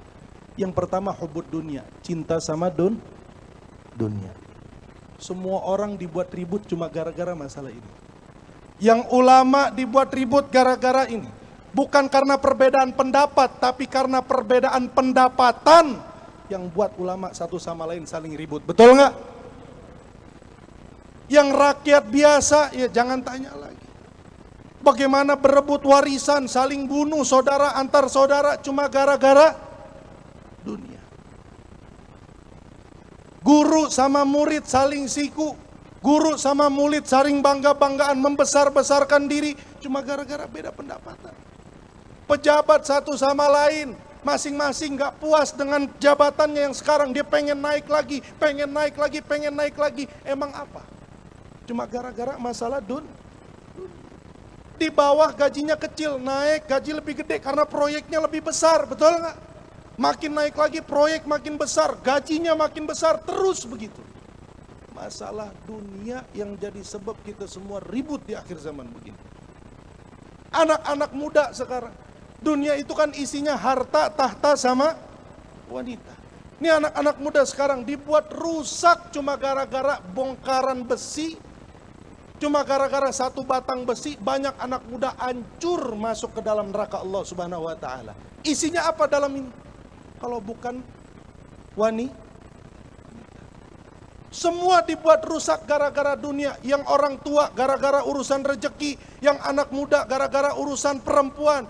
Yang pertama hubud dunia, cinta sama dunia. Semua orang dibuat ribut cuma gara-gara masalah ini. Yang ulama dibuat ribut gara-gara ini. Bukan karena perbedaan pendapat, tapi karena perbedaan pendapatan yang buat ulama satu sama lain saling ribut. Betul nggak? Yang rakyat biasa, ya jangan tanya lagi. Bagaimana berebut warisan, saling bunuh saudara antar saudara cuma gara-gara dunia. Guru sama murid saling siku, guru sama murid saling bangga-banggaan, membesar-besarkan diri cuma gara-gara beda pendapatan. Pejabat satu sama lain, masing-masing gak puas dengan jabatannya yang sekarang. Dia pengen naik lagi, pengen naik lagi, pengen naik lagi. Emang apa? Cuma gara-gara masalah di bawah gajinya kecil, naik gaji lebih gede karena proyeknya lebih besar, betul gak? Makin naik lagi proyek makin besar, gajinya makin besar, terus begitu. Masalah dunia yang jadi sebab kita semua ribut di akhir zaman begini. Anak-anak muda sekarang, dunia itu kan isinya harta, tahta sama wanita. Ini anak-anak muda sekarang dibuat rusak cuma gara-gara bongkaran besi, cuma gara-gara satu batang besi, banyak anak muda hancur masuk ke dalam neraka Allah Subhanahu wa taala. Isinya apa dalam ini? Kalau bukan wanita. Semua dibuat rusak gara-gara dunia. Yang orang tua gara-gara urusan rezeki, yang anak muda gara-gara urusan perempuan.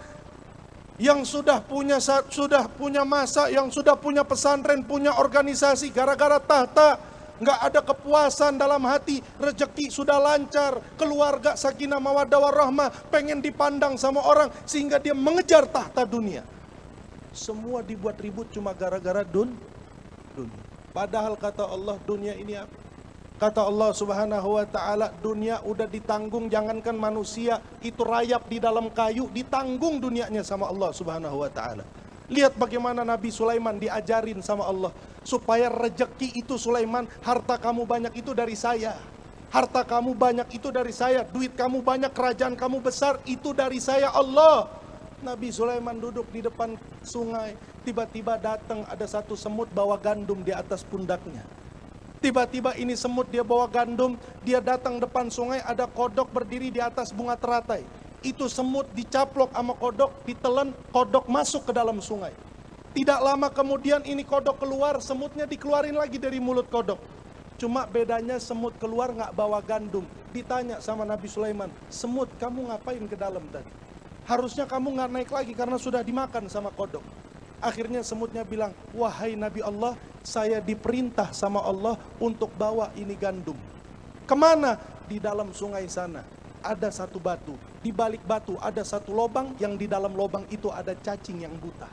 Yang sudah punya masa, yang sudah punya pesantren, punya organisasi, gara-gara tahta, nggak ada kepuasan dalam hati, rezeki sudah lancar, keluarga sakinah mawaddah warahmah, pengen dipandang sama orang sehingga dia mengejar tahta dunia. Semua dibuat ribut cuma gara-gara dunia. Padahal kata Allah dunia ini apa? Kata Allah Subhanahu wa taala, dunia udah ditanggung, jangankan manusia, itu rayap di dalam kayu, ditanggung dunianya sama Allah Subhanahu wa taala. Lihat bagaimana Nabi Sulaiman diajarin sama Allah, supaya rezeki itu Sulaiman, harta kamu banyak itu dari saya. Harta kamu banyak itu dari saya, duit kamu banyak, kerajaan kamu besar, itu dari saya Allah. Nabi Sulaiman duduk di depan sungai, tiba-tiba datang ada satu semut bawa gandum di atas pundaknya. Tiba-tiba ini semut dia bawa gandum, dia datang depan sungai, ada kodok berdiri di atas bunga teratai. Itu semut dicaplok sama kodok, ditelan, kodok masuk ke dalam sungai. Tidak lama kemudian ini kodok keluar, semutnya dikeluarin lagi dari mulut kodok. Cuma bedanya semut keluar nggak bawa gandum. Ditanya sama Nabi Sulaiman, semut kamu ngapain ke dalam tadi? Harusnya kamu nggak naik lagi karena sudah dimakan sama kodok. Akhirnya semutnya bilang, wahai Nabi Allah, saya diperintah sama Allah untuk bawa ini gandum. Kemana? Di dalam sungai sana ada satu batu. Di balik batu ada satu lubang, yang di dalam lubang itu ada cacing yang buta.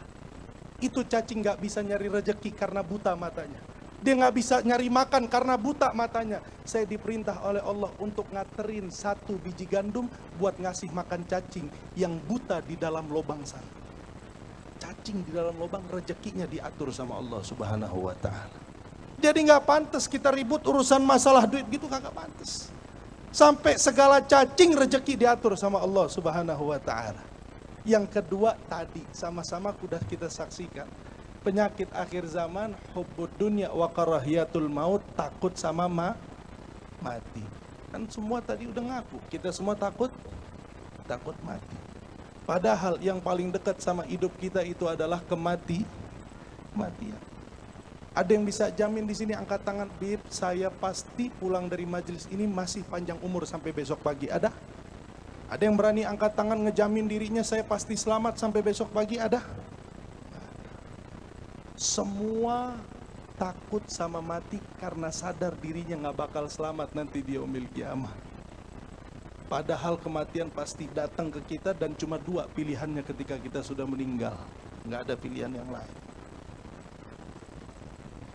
Itu cacing gak bisa nyari rezeki karena buta matanya. Dia gak bisa nyari makan karena buta matanya. Saya diperintah oleh Allah untuk ngaterin satu biji gandum buat ngasih makan cacing yang buta di dalam lubang sana. Cacing di dalam lubang, rezekinya diatur sama Allah Subhanahu wa taala. Jadi nggak pantas kita ribut urusan masalah duit gitu, kagak pantas. Sampai segala cacing rezeki diatur sama Allah Subhanahu wa taala. Yang kedua tadi sama-sama sudah kita saksikan. Penyakit akhir zaman, hubbud dunya wa karahiyatul maut, takut sama mati. Kan semua tadi udah ngaku, kita semua takut mati. Padahal yang paling dekat sama hidup kita itu adalah kematian. Ada yang bisa jamin di sini, angkat tangan, Bib, saya pasti pulang dari majelis ini masih panjang umur sampai besok pagi. Ada? Ada yang berani angkat tangan ngejamin dirinya saya pasti selamat sampai besok pagi? Ada? Semua takut sama mati karena sadar dirinya gak bakal selamat nanti di yaumil kiamah. Padahal kematian pasti datang ke kita dan cuma dua pilihannya ketika kita sudah meninggal. Nggak ada pilihan yang lain.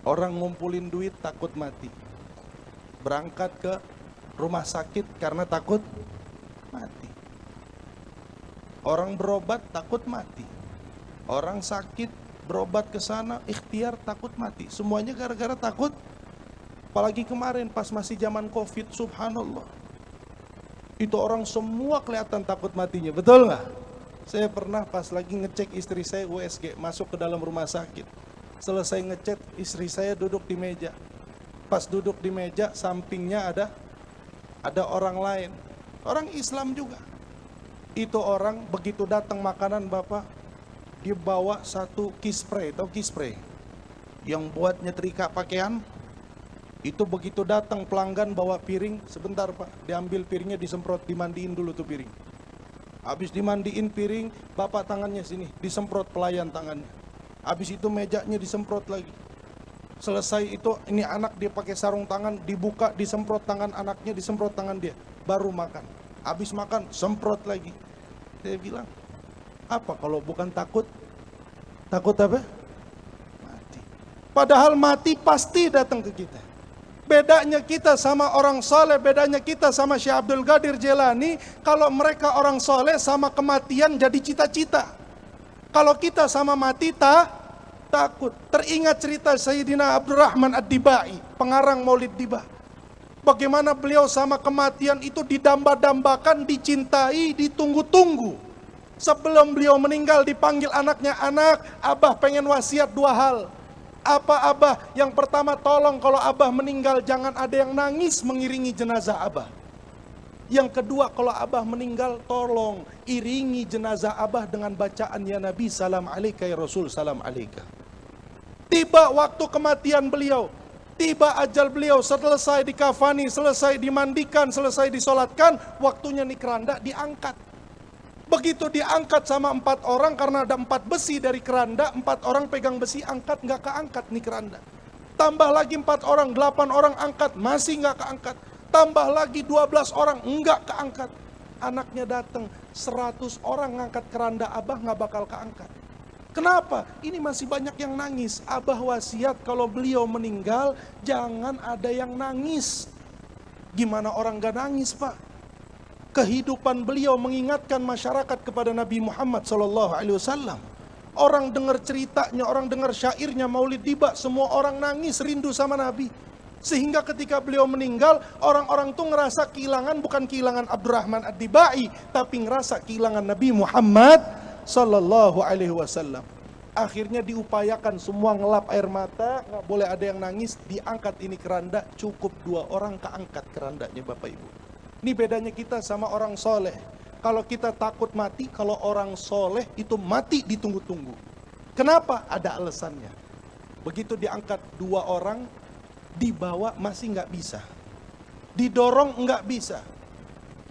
Orang ngumpulin duit takut mati. Berangkat ke rumah sakit karena takut mati. Orang berobat takut mati. Orang sakit berobat ke sana, ikhtiar takut mati. Semuanya gara-gara takut. Apalagi kemarin pas masih zaman Covid, subhanallah. Itu orang semua kelihatan takut matinya, betul nggak? Saya pernah pas lagi ngecek istri saya USG, masuk ke dalam rumah sakit. Selesai ngecek, istri saya duduk di meja. Pas duduk di meja, sampingnya ada orang lain. Orang Islam juga. Itu orang begitu datang makanan Bapak, dia bawa satu kispray, tahu kispray? Yang buat nyetrika pakaian. Itu begitu datang pelanggan bawa piring, sebentar Pak, diambil piringnya disemprot, dimandiin dulu tuh piring. Habis dimandiin piring, Bapak tangannya sini, disemprot pelayan tangannya. Habis itu mejanya disemprot lagi. Selesai itu, ini anak dia pakai sarung tangan, dibuka, disemprot tangan anaknya, disemprot tangan dia. Baru makan. Habis makan, semprot lagi. Saya bilang, apa kalau bukan takut? Takut apa? Mati. Padahal mati pasti datang ke kita. Bedanya kita sama orang soleh, bedanya kita sama Syekh Abdul Qadir Jailani, kalau mereka orang soleh sama kematian jadi cita-cita. Kalau kita sama mati takut. Teringat cerita Sayyidina Abdurrahman Ad-Dibai, pengarang Maulid Diba. Bagaimana beliau sama kematian itu didamba-dambakan, dicintai, ditunggu-tunggu. Sebelum beliau meninggal dipanggil anaknya, anak, abah pengen wasiat 2 hal. Apa abah? Yang pertama, tolong kalau abah meninggal jangan ada yang nangis mengiringi jenazah abah. Yang kedua, kalau abah meninggal tolong iringi jenazah abah dengan bacaan ya Nabi salam alaika ya Rasul salam alaika. Tiba waktu kematian beliau, tiba ajal beliau, selesai dikafani, selesai dimandikan, selesai disolatkan, waktunya keranda diangkat. Begitu diangkat sama 4 orang, karena ada 4 besi dari keranda, 4 orang pegang besi, angkat, nggak keangkat keranda. Tambah lagi 4 orang, 8 orang angkat, masih nggak keangkat. Tambah lagi 12 orang, nggak keangkat. Anaknya datang, 100 orang ngangkat keranda abah, nggak bakal keangkat. Kenapa? Ini masih banyak yang nangis. Abah wasiat kalau beliau meninggal, jangan ada yang nangis. Gimana orang nggak nangis Pak? Kehidupan beliau mengingatkan masyarakat kepada Nabi Muhammad SAW. Orang dengar ceritanya, orang dengar syairnya Maulid Diba, semua orang nangis rindu sama Nabi. Sehingga ketika beliau meninggal, orang-orang tuh ngerasa kehilangan, bukan kehilangan Abdurrahman Ad-Dibai, tapi ngerasa kehilangan Nabi Muhammad SAW. Akhirnya diupayakan, semua ngelap air mata, nggak boleh ada yang nangis, diangkat ini keranda, cukup 2 orang keangkat kerandanya Bapak Ibu. Ini bedanya kita sama orang soleh. Kalau kita takut mati, kalau orang soleh itu mati ditunggu-tunggu. Kenapa? Ada alasannya. Begitu diangkat 2 orang, dibawa masih nggak bisa. Didorong nggak bisa.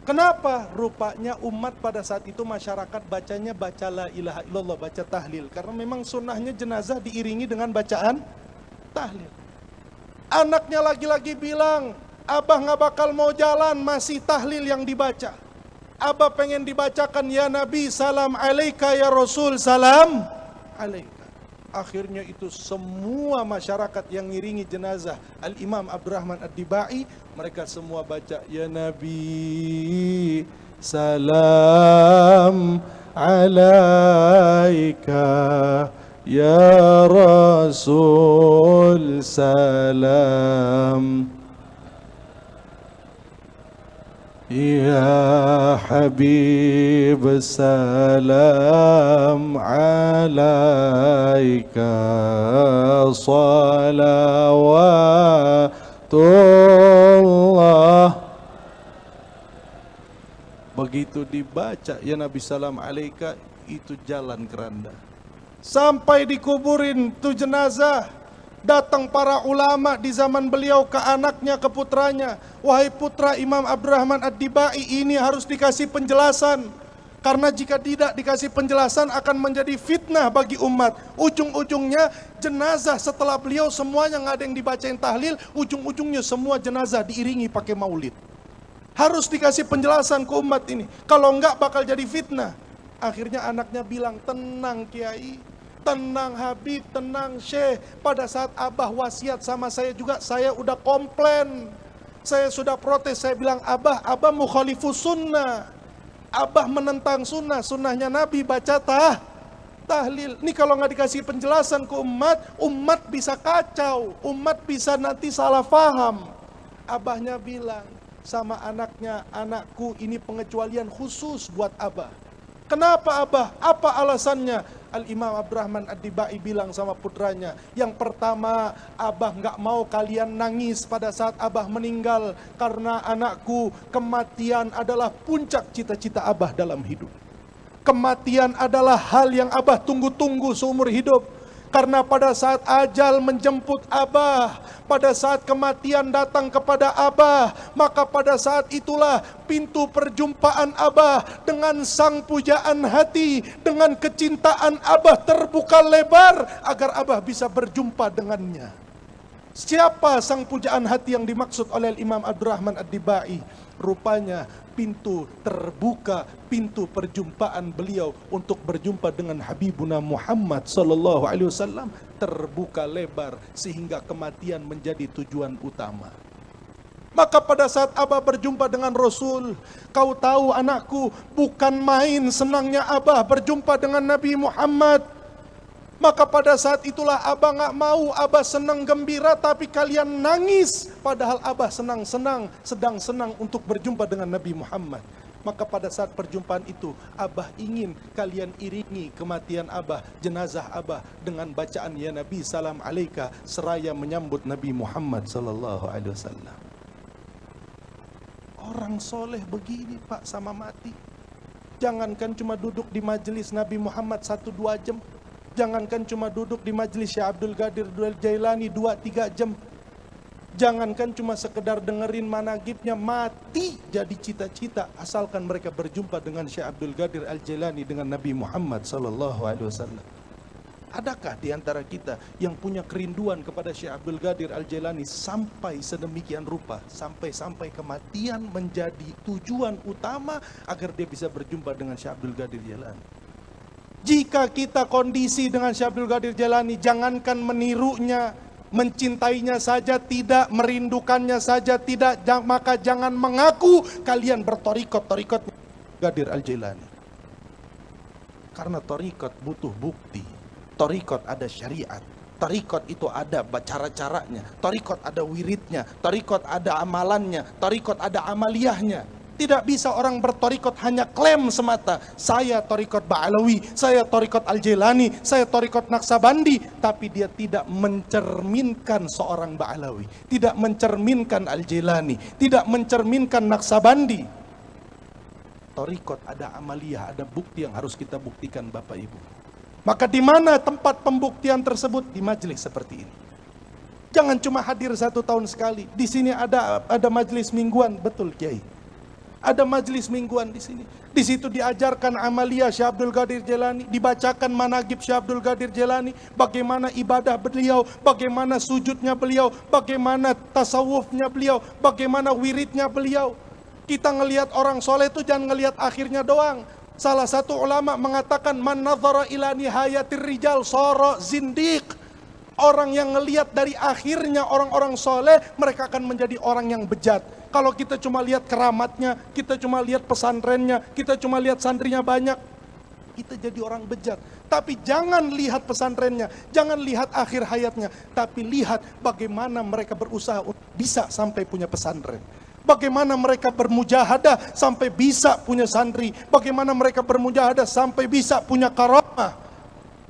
Kenapa? Rupanya umat pada saat itu masyarakat bacanya baca la ilaha illallah, baca tahlil. Karena memang sunnahnya jenazah diiringi dengan bacaan tahlil. Anaknya lagi-lagi bilang, abah nggak bakal mau jalan, masih tahlil yang dibaca. Abah pengen dibacakan ya Nabi salam alaika ya Rasul salam alaika. Akhirnya itu semua masyarakat yang ngiringi jenazah Al-Imam Abdurrahman Ad-Dibai, mereka semua baca ya Nabi salam alaika ya Rasul salam ya Habib salam alaika salawatullah. Begitu dibaca ya Nabi salam alaika, itu jalan keranda. Sampai dikuburin tuh jenazah, datang para ulama di zaman beliau ke anaknya, ke putranya. Wahai putra Imam Abdurrahman Ad-Dibai, ini harus dikasih penjelasan. Karena jika tidak dikasih penjelasan akan menjadi fitnah bagi umat. Ujung-ujungnya jenazah setelah beliau semuanya nggak ada yang dibacain tahlil. Ujung-ujungnya semua jenazah diiringi pakai maulid. Harus dikasih penjelasan ke umat ini. Kalau enggak bakal jadi fitnah. Akhirnya anaknya bilang, tenang Kiai, tenang Habib, tenang Syekh. Pada saat abah wasiat sama saya juga, saya udah komplain. Saya sudah protes, saya bilang, abah mukhalifus sunnah. Abah menentang sunnah, sunnahnya Nabi baca tahlil. Ini kalau nggak dikasih penjelasan ke umat bisa kacau, umat bisa nanti salah faham. Abahnya bilang sama anaknya, anakku ini pengecualian khusus buat abah. Kenapa abah? Apa alasannya? Al-Imam Abdurrahman Ad-Dibai bilang sama putranya, yang pertama, abah nggak mau kalian nangis pada saat abah meninggal, karena anakku, kematian adalah puncak cita-cita abah dalam hidup. Kematian adalah hal yang abah tunggu-tunggu seumur hidup. Karena pada saat ajal menjemput abah, pada saat kematian datang kepada abah, maka pada saat itulah pintu perjumpaan abah dengan sang pujaan hati, dengan kecintaan abah terbuka lebar agar abah bisa berjumpa dengannya. Siapa sang pujaan hati yang dimaksud oleh Imam Abdurrahman Ad-Dibai? Rupanya pintu terbuka, pintu perjumpaan beliau untuk berjumpa dengan Habibuna Muhammad sallallahu alaihi wasallam terbuka lebar sehingga kematian menjadi tujuan utama. Maka pada saat abah berjumpa dengan Rasul, kau tahu anakku, bukan main senangnya abah berjumpa dengan Nabi Muhammad. Maka pada saat itulah abah gak mau, abah senang gembira tapi kalian nangis. Padahal abah senang-senang, sedang senang untuk berjumpa dengan Nabi Muhammad. Maka pada saat perjumpaan itu, abah ingin kalian iringi kematian abah, jenazah abah dengan bacaan ya Nabi salam alaika, seraya menyambut Nabi Muhammad sallallahu alaihi wasallam. Orang soleh begini Pak sama mati. Jangankan cuma duduk di majelis Nabi Muhammad 1-2 jam. Jangankan cuma duduk di majelis Syekh Abdul Qadir Jailani 2-3 jam. Jangankan cuma sekedar dengerin managibnya, mati jadi cita-cita asalkan mereka berjumpa dengan Syekh Abdul Qadir Al-Jailani, dengan Nabi Muhammad sallallahu alaihi wasallam. Adakah di antara kita yang punya kerinduan kepada Syekh Abdul Qadir Al-Jailani sampai sedemikian rupa, sampai kematian menjadi tujuan utama agar dia bisa berjumpa dengan Syekh Abdul Qadir Jailani? Jika kita kondisi dengan Syekh Abdul Qadir Jailani, jangankan menirunya, mencintainya saja tidak, merindukannya saja tidak, maka jangan mengaku kalian bertorikot Qadir Al-Jailani. Karena torikot butuh bukti, torikot ada syariat, torikot itu ada cara-caranya, torikot ada wiridnya, torikot ada amalannya, torikot ada amaliyahnya. Tidak bisa orang bertorikot hanya klaim semata, saya torikot Ba'alawi, saya torikot Al-Jailani, saya torikot Naksabandi, tapi dia tidak mencerminkan seorang Ba'alawi, tidak mencerminkan Al-Jailani, tidak mencerminkan Naksabandi. Torikot ada amaliyah, ada bukti yang harus kita buktikan Bapak Ibu. Maka di mana tempat pembuktian tersebut? Di majelis seperti ini. Jangan cuma hadir 1 tahun sekali. Di sini ada majelis mingguan, betul Kiai. Ada majelis mingguan di sini. Di situ diajarkan amaliyah Syekh Abdul Qadir Jailani, dibacakan managib Syekh Abdul Qadir Jailani, bagaimana ibadah beliau, bagaimana sujudnya beliau, bagaimana tasawufnya beliau, bagaimana wiridnya beliau. Kita ngelihat orang soleh itu jangan ngelihat akhirnya doang. Salah satu ulama mengatakan, man nazara ila nihayatir rijal sara zindiq. Orang yang ngelihat dari akhirnya orang-orang soleh, mereka akan menjadi orang yang bejat. Kalau kita cuma lihat keramatnya, kita cuma lihat pesantrennya, kita cuma lihat santrinya banyak, kita jadi orang bejat. Tapi jangan lihat pesantrennya, jangan lihat akhir hayatnya, tapi lihat bagaimana mereka berusaha untuk bisa sampai punya pesantren. Bagaimana mereka bermujahadah sampai bisa punya santri. Bagaimana mereka bermujahadah sampai bisa punya karamah.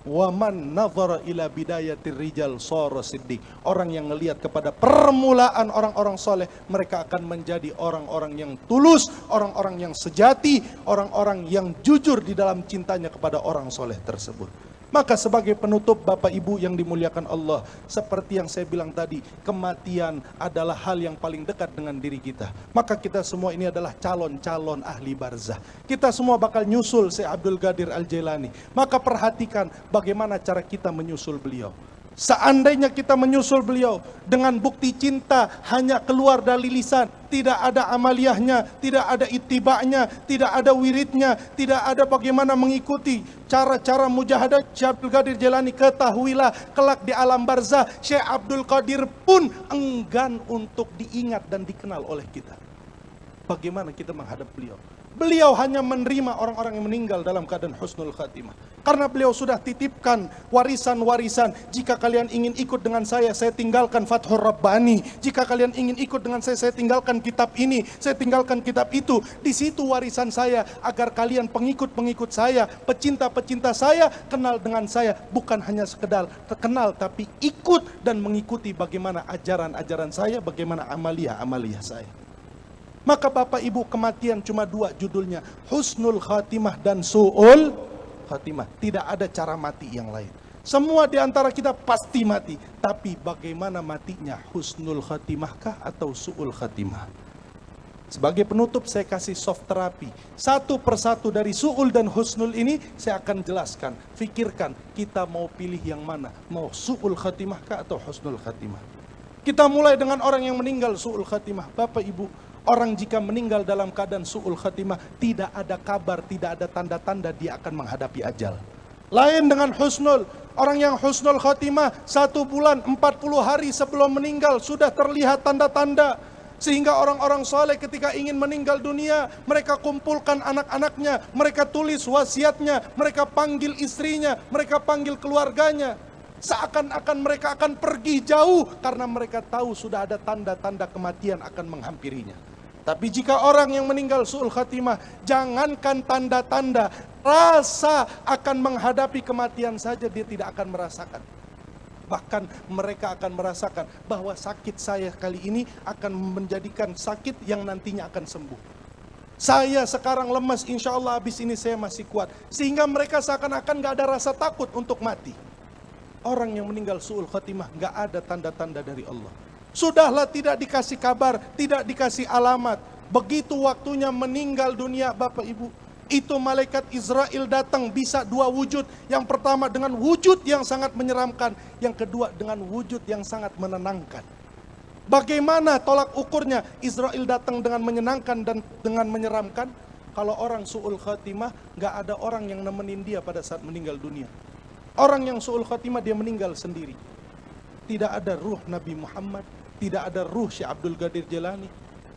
Wa man nazara ila bidayatir rijal sara siddiq. Orang yang ngelihat kepada permulaan orang-orang soleh, mereka akan menjadi orang-orang yang tulus, orang-orang yang sejati, orang-orang yang jujur di dalam cintanya kepada orang soleh tersebut. Maka sebagai penutup Bapak Ibu yang dimuliakan Allah, seperti yang saya bilang tadi, kematian adalah hal yang paling dekat dengan diri kita. Maka kita semua ini adalah calon-calon ahli barzah. Kita semua bakal nyusul Syekh Abdul Qadir Al-Jailani. Maka perhatikan bagaimana cara kita menyusul beliau. Seandainya kita menyusul beliau dengan bukti cinta hanya keluar dari lisan, tidak ada amaliyahnya, tidak ada itibanya, tidak ada wiridnya, tidak ada bagaimana mengikuti cara-cara mujahadah Syekh Abdul Qadir Jailani, ketahuilah kelak di alam barzah Syekh Abdul Qadir pun enggan untuk diingat dan dikenal oleh kita. Bagaimana kita menghadap beliau? Beliau hanya menerima orang-orang yang meninggal dalam keadaan husnul khatimah. Karena beliau sudah titipkan warisan-warisan. Jika kalian ingin ikut dengan saya tinggalkan Fathur Rabbani. Jika kalian ingin ikut dengan saya tinggalkan kitab ini, saya tinggalkan kitab itu. Di situ warisan saya, agar kalian pengikut-pengikut saya, pecinta-pecinta saya, kenal dengan saya. Bukan hanya sekedar terkenal, tapi ikut dan mengikuti bagaimana ajaran-ajaran saya, bagaimana amalia-amalia saya. Maka Bapak Ibu, kematian cuma dua judulnya, husnul khatimah dan su'ul khatimah. Tidak ada cara mati yang lain. Semua di antara kita pasti mati, tapi bagaimana matinya? Husnul khatimahkah atau su'ul khatimah? Sebagai penutup saya kasih soft terapi. Satu persatu dari su'ul dan husnul ini saya akan jelaskan. Fikirkan, kita mau pilih yang mana? Mau su'ul khatimahkah atau husnul khatimah? Kita mulai dengan orang yang meninggal su'ul khatimah. Bapak Ibu, orang jika meninggal dalam keadaan su'ul khatimah, tidak ada kabar, tidak ada tanda-tanda dia akan menghadapi ajal. Lain dengan husnul. Orang yang husnul khatimah, 1 bulan 40 hari sebelum meninggal sudah terlihat tanda-tanda. Sehingga orang-orang soleh ketika ingin meninggal dunia, mereka kumpulkan anak-anaknya, mereka tulis wasiatnya, mereka panggil istrinya, mereka panggil keluarganya. Seakan-akan mereka akan pergi jauh karena mereka tahu sudah ada tanda-tanda kematian akan menghampirinya. Tapi jika orang yang meninggal su'ul khatimah, jangankan tanda-tanda, rasa akan menghadapi kematian saja dia tidak akan merasakan. Bahkan mereka akan merasakan bahwa sakit saya kali ini akan menjadikan sakit yang nantinya akan sembuh. Saya sekarang lemas, insya Allah habis ini saya masih kuat. Sehingga mereka seakan-akan gak ada rasa takut untuk mati. Orang yang meninggal su'ul khatimah gak ada tanda-tanda dari Allah. Sudahlah tidak dikasih kabar, tidak dikasih alamat. Begitu waktunya meninggal dunia Bapak Ibu, itu malaikat Israel datang bisa 2 wujud. Yang pertama dengan wujud yang sangat menyeramkan, yang kedua dengan wujud yang sangat menenangkan. Bagaimana tolak ukurnya? Israel datang dengan menyenangkan dan dengan menyeramkan. Kalau orang su'ul khatimah, gak ada orang yang nemenin dia pada saat meninggal dunia. Orang yang su'ul khatimah dia meninggal sendiri. Tidak ada ruh Nabi Muhammad, tidak ada ruh Syekh Abdul Qadir Jailani.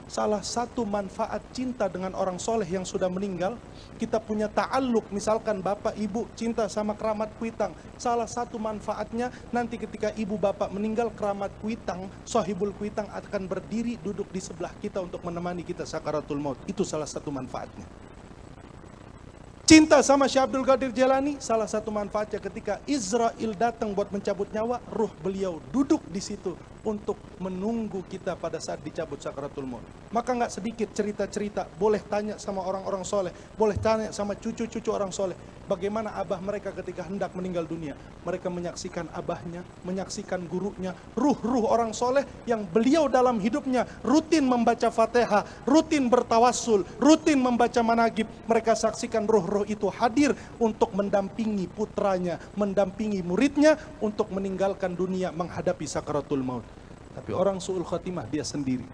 Salah satu manfaat cinta dengan orang soleh yang sudah meninggal, kita punya ta'alluq, misalkan bapak ibu cinta sama keramat kuitang. Salah satu manfaatnya nanti ketika ibu bapak meninggal, keramat kuitang, sahibul kuitang akan berdiri duduk di sebelah kita untuk menemani kita sakaratul maut. Itu salah satu manfaatnya. Cinta sama Syekh Abdul Qadir Jailani, salah satu manfaatnya ketika Israel datang buat mencabut nyawa, ruh beliau duduk di situ untuk menunggu kita pada saat dicabut sakaratul maut. Maka nggak sedikit cerita-cerita, boleh tanya sama orang-orang soleh, boleh tanya sama cucu-cucu orang soleh, bagaimana abah mereka ketika hendak meninggal dunia. Mereka menyaksikan abahnya, menyaksikan gurunya, ruh-ruh orang soleh yang beliau dalam hidupnya rutin membaca Fatihah, rutin bertawassul, rutin membaca managib. Mereka saksikan ruh-ruh itu hadir untuk mendampingi putranya, mendampingi muridnya untuk meninggalkan dunia menghadapi sakaratul maut. Tapi orang su'ul khatimah dia sendiri.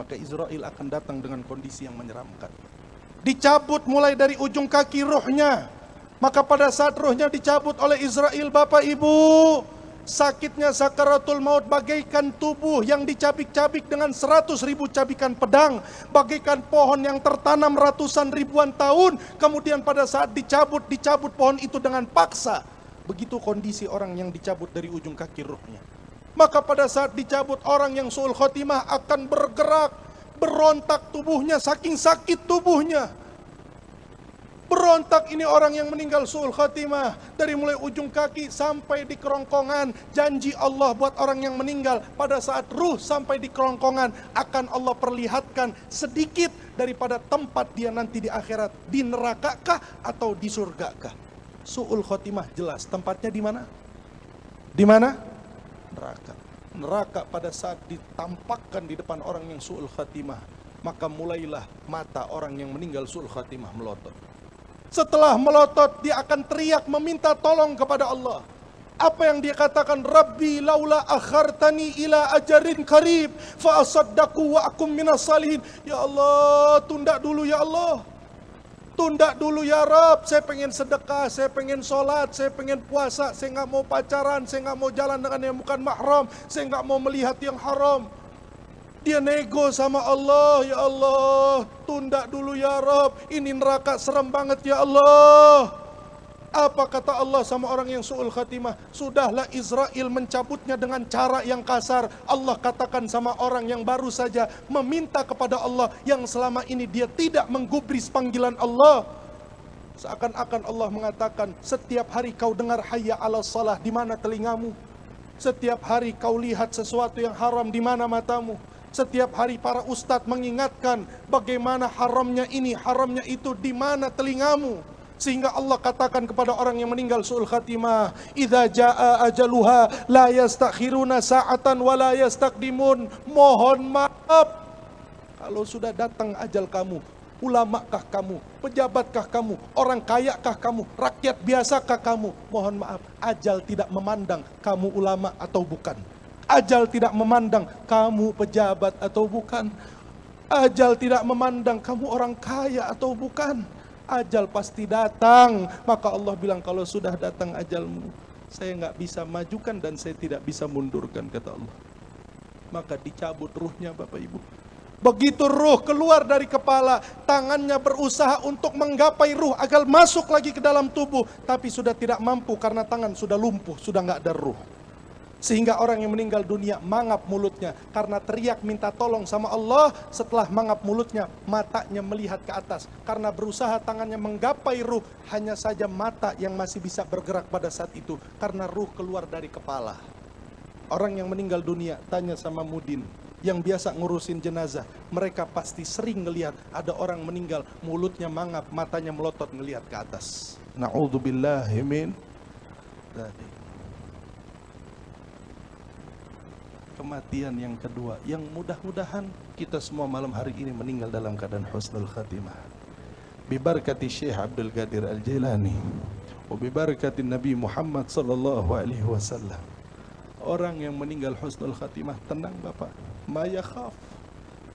Maka Israel akan datang dengan kondisi yang menyeramkan. Dicabut mulai dari ujung kaki ruhnya. Maka pada saat ruhnya dicabut oleh Israel, Bapak Ibu, sakitnya sakaratul maut bagaikan tubuh yang dicabik-cabik dengan 100.000 cabikan pedang, bagaikan pohon yang tertanam ratusan ribuan tahun, kemudian pada saat dicabut pohon itu dengan paksa. Begitu kondisi orang yang dicabut dari ujung kaki ruhnya. Maka pada saat dicabut, orang yang su'ul khatimah akan bergerak, berontak tubuhnya, saking sakit tubuhnya. Berontak ini orang yang meninggal su'ul khatimah. Dari mulai ujung kaki sampai di kerongkongan. Janji Allah buat orang yang meninggal, pada saat ruh sampai di kerongkongan, akan Allah perlihatkan sedikit daripada tempat dia nanti di akhirat. Di nerakakah atau di surgakah? Su'ul khatimah jelas tempatnya di mana? Di mana? Neraka. Neraka pada saat ditampakkan di depan orang yang su'ul khatimah, maka mulailah mata orang yang meninggal su'ul khatimah melotot. Setelah melotot, dia akan teriak meminta tolong kepada Allah. Apa yang dia katakan? Rabbi laula akhartani ila ajarin karib fa asaddaqu wa akum minas salihin. Ya Allah, tunda dulu ya Allah. Tunda dulu ya Rabb, saya pengen sedekah, saya pengen sholat, saya pengen puasa, saya nggak mau pacaran, saya nggak mau jalan dengan yang bukan mahram, saya nggak mau melihat yang haram. Dia nego sama Allah, ya Allah, tunda dulu ya Rabb, ini neraka serem banget ya Allah. Apa kata Allah sama orang yang su'ul khatimah? Sudahlah Israel mencabutnya dengan cara yang kasar. Allah katakan sama orang yang baru saja meminta kepada Allah, yang selama ini dia tidak menggubris panggilan Allah. Seakan-akan Allah mengatakan, setiap hari kau dengar hayya 'alas salah, di mana telingamu? Setiap hari kau lihat sesuatu yang haram, di mana matamu? Setiap hari para ustadz mengingatkan bagaimana haramnya ini, haramnya itu, di mana telingamu? Sehingga Allah katakan kepada orang yang meninggal su'ul khatimah, idza jaa ajaluha la yastakhiruna sa'atan wa la yastaqdimun. Mohon maaf, kalau sudah datang ajal kamu, ulamakah kamu, pejabatkah kamu, orang kayakah kamu, rakyat biasakah kamu, mohon maaf, ajal tidak memandang kamu ulama atau bukan. Ajal tidak memandang kamu pejabat atau bukan. Ajal tidak memandang kamu orang kaya atau bukan. Ajal pasti datang. Maka Allah bilang, kalau sudah datang ajalmu, saya nggak bisa majukan dan saya tidak bisa mundurkan, kata Allah. Maka dicabut ruhnya, Bapak Ibu. Begitu ruh keluar dari kepala, tangannya berusaha untuk menggapai ruh agar masuk lagi ke dalam tubuh, tapi sudah tidak mampu karena tangan sudah lumpuh, sudah nggak ada ruh. Sehingga orang yang meninggal dunia mangap mulutnya karena teriak minta tolong sama Allah. Setelah mangap mulutnya, matanya melihat ke atas karena berusaha tangannya menggapai ruh. Hanya saja mata yang masih bisa bergerak pada saat itu karena ruh keluar dari kepala. Orang yang meninggal dunia tanya sama mudin yang biasa ngurusin jenazah, mereka pasti sering ngelihat ada orang meninggal, mulutnya mangap, matanya melotot ngelihat ke atas. Na'udzubillahi min dzalik. Kematian yang kedua, yang mudah-mudahan kita semua malam hari ini meninggal dalam keadaan husnul khatimah. Bibarakati Syekh Abdul Qadir Al-Jailani wa bibarakati Nabi Muhammad sallallahu alaihi wasallam. Orang yang meninggal husnul khatimah tenang Bapak, ma yakhaf.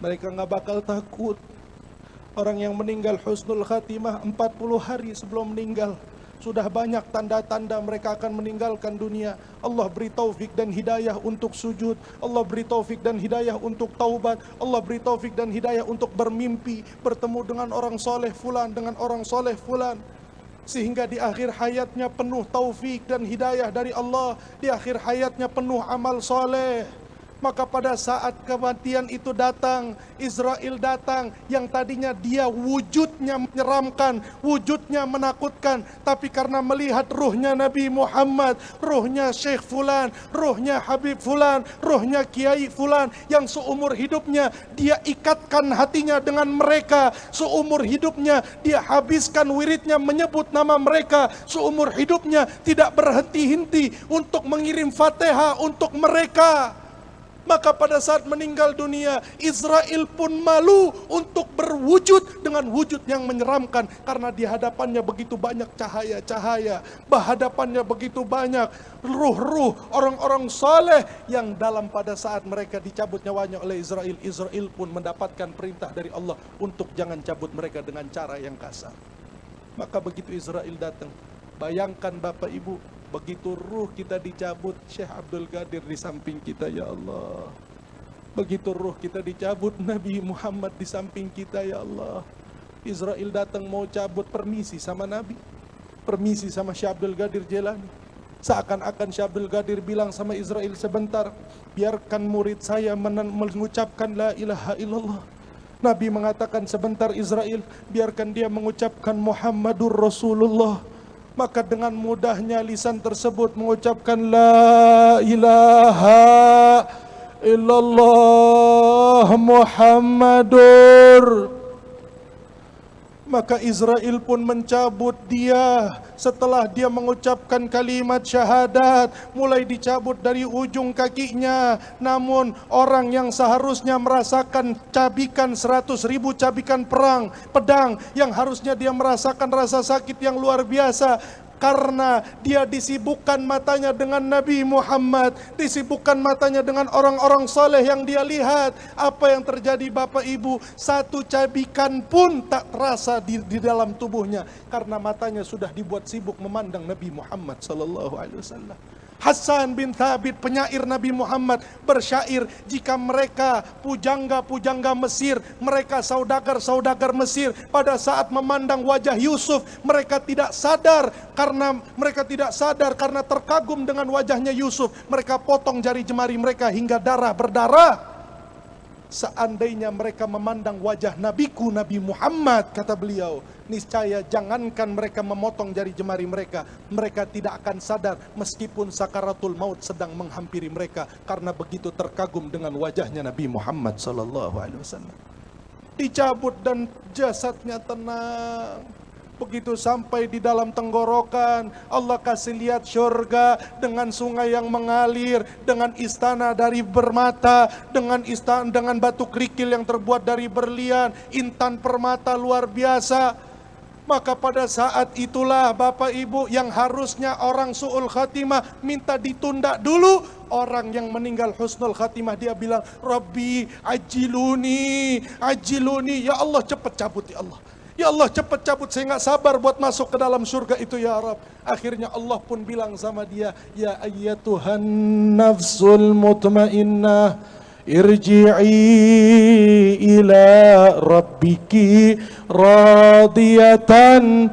Mereka enggak bakal takut. Orang yang meninggal husnul khatimah 40 hari sebelum meninggal, sudah banyak tanda-tanda mereka akan meninggalkan dunia. Allah beri taufik dan hidayah untuk sujud. Allah beri taufik dan hidayah untuk taubat. Allah beri taufik dan hidayah untuk bermimpi, bertemu dengan orang soleh fulan, dengan orang soleh fulan. Sehingga di akhir hayatnya penuh taufik dan hidayah dari Allah. Di akhir hayatnya penuh amal soleh. Maka pada saat kematian itu datang, Israel datang, yang tadinya dia wujudnya menyeramkan, wujudnya menakutkan, tapi karena melihat ruhnya Nabi Muhammad, ruhnya Syekh Fulan, ruhnya Habib Fulan, ruhnya Kiai Fulan, yang seumur hidupnya dia ikatkan hatinya dengan mereka, seumur hidupnya dia habiskan wiridnya menyebut nama mereka, seumur hidupnya tidak berhenti-henti untuk mengirim Fatihah untuk mereka. Maka pada saat meninggal dunia, Israel pun malu untuk berwujud dengan wujud yang menyeramkan. Karena di hadapannya begitu banyak cahaya-cahaya, berhadapannya begitu banyak ruh-ruh orang-orang saleh yang dalam pada saat mereka dicabut nyawanya oleh Israel, Israel pun mendapatkan perintah dari Allah untuk jangan cabut mereka dengan cara yang kasar. Maka begitu Israel datang, bayangkan Bapak Ibu, begitu ruh kita dicabut, Syekh Abdul Qadir di samping kita, ya Allah. Begitu ruh kita dicabut, Nabi Muhammad di samping kita, ya Allah. Israel datang mau cabut, permisi sama Nabi, permisi sama Syekh Abdul Qadir Jailani. Seakan-akan Syekh Abdul Qadir bilang sama Israel, sebentar, biarkan murid saya mengucapkan la ilaha illallah. Nabi mengatakan, sebentar Israel, biarkan dia mengucapkan Muhammadur Rasulullah. Maka dengan mudahnya lisan tersebut mengucapkan la ilaha illallah Muhammadur. Maka Israel pun mencabut dia. Setelah dia mengucapkan kalimat syahadat, mulai dicabut dari ujung kakinya. Namun orang yang seharusnya merasakan cabikan 100.000 cabikan pedang, yang harusnya dia merasakan rasa sakit yang luar biasa, karena dia disibukkan matanya dengan Nabi Muhammad, disibukkan matanya dengan orang-orang saleh yang dia lihat. Apa yang terjadi Bapak Ibu? Satu cabikan pun tak terasa di dalam tubuhnya, karena matanya sudah dibuat sibuk memandang Nabi Muhammad sallallahu alaihi wasallam. Hasan bin Thabit, penyair Nabi Muhammad, bersyair, jika mereka pujangga-pujangga Mesir, mereka saudagar-saudagar Mesir, pada saat memandang wajah Yusuf, mereka tidak sadar karena terkagum dengan wajahnya Yusuf, mereka potong jari jemari mereka hingga darah berdarah. Seandainya mereka memandang wajah nabiku Nabi Muhammad, kata beliau, niscaya jangankan mereka memotong jari jemari mereka, mereka tidak akan sadar meskipun sakaratul maut sedang menghampiri mereka, karena begitu terkagum dengan wajahnya Nabi Muhammad sallallahu alaihi wasallam. Dicabut dan jasadnya tenang. Begitu sampai di dalam tenggorokan, Allah kasih lihat surga dengan sungai yang mengalir, dengan istana dari permata, dengan batu kerikil yang terbuat dari berlian, intan permata luar biasa. Maka pada saat itulah Bapak Ibu, yang harusnya orang su'ul khatimah minta ditunda dulu, orang yang meninggal husnul khatimah dia bilang, Rabbi ajiluni, ajiluni, ya Allah cepat cabut ya Allah. Ya Allah cepat cabut, saya nggak sabar buat masuk ke dalam surga itu ya Rabb. Akhirnya Allah pun bilang sama dia, ya ayyatuhan nafsul mutmainnah, irji'i ila rabbiki radiyatan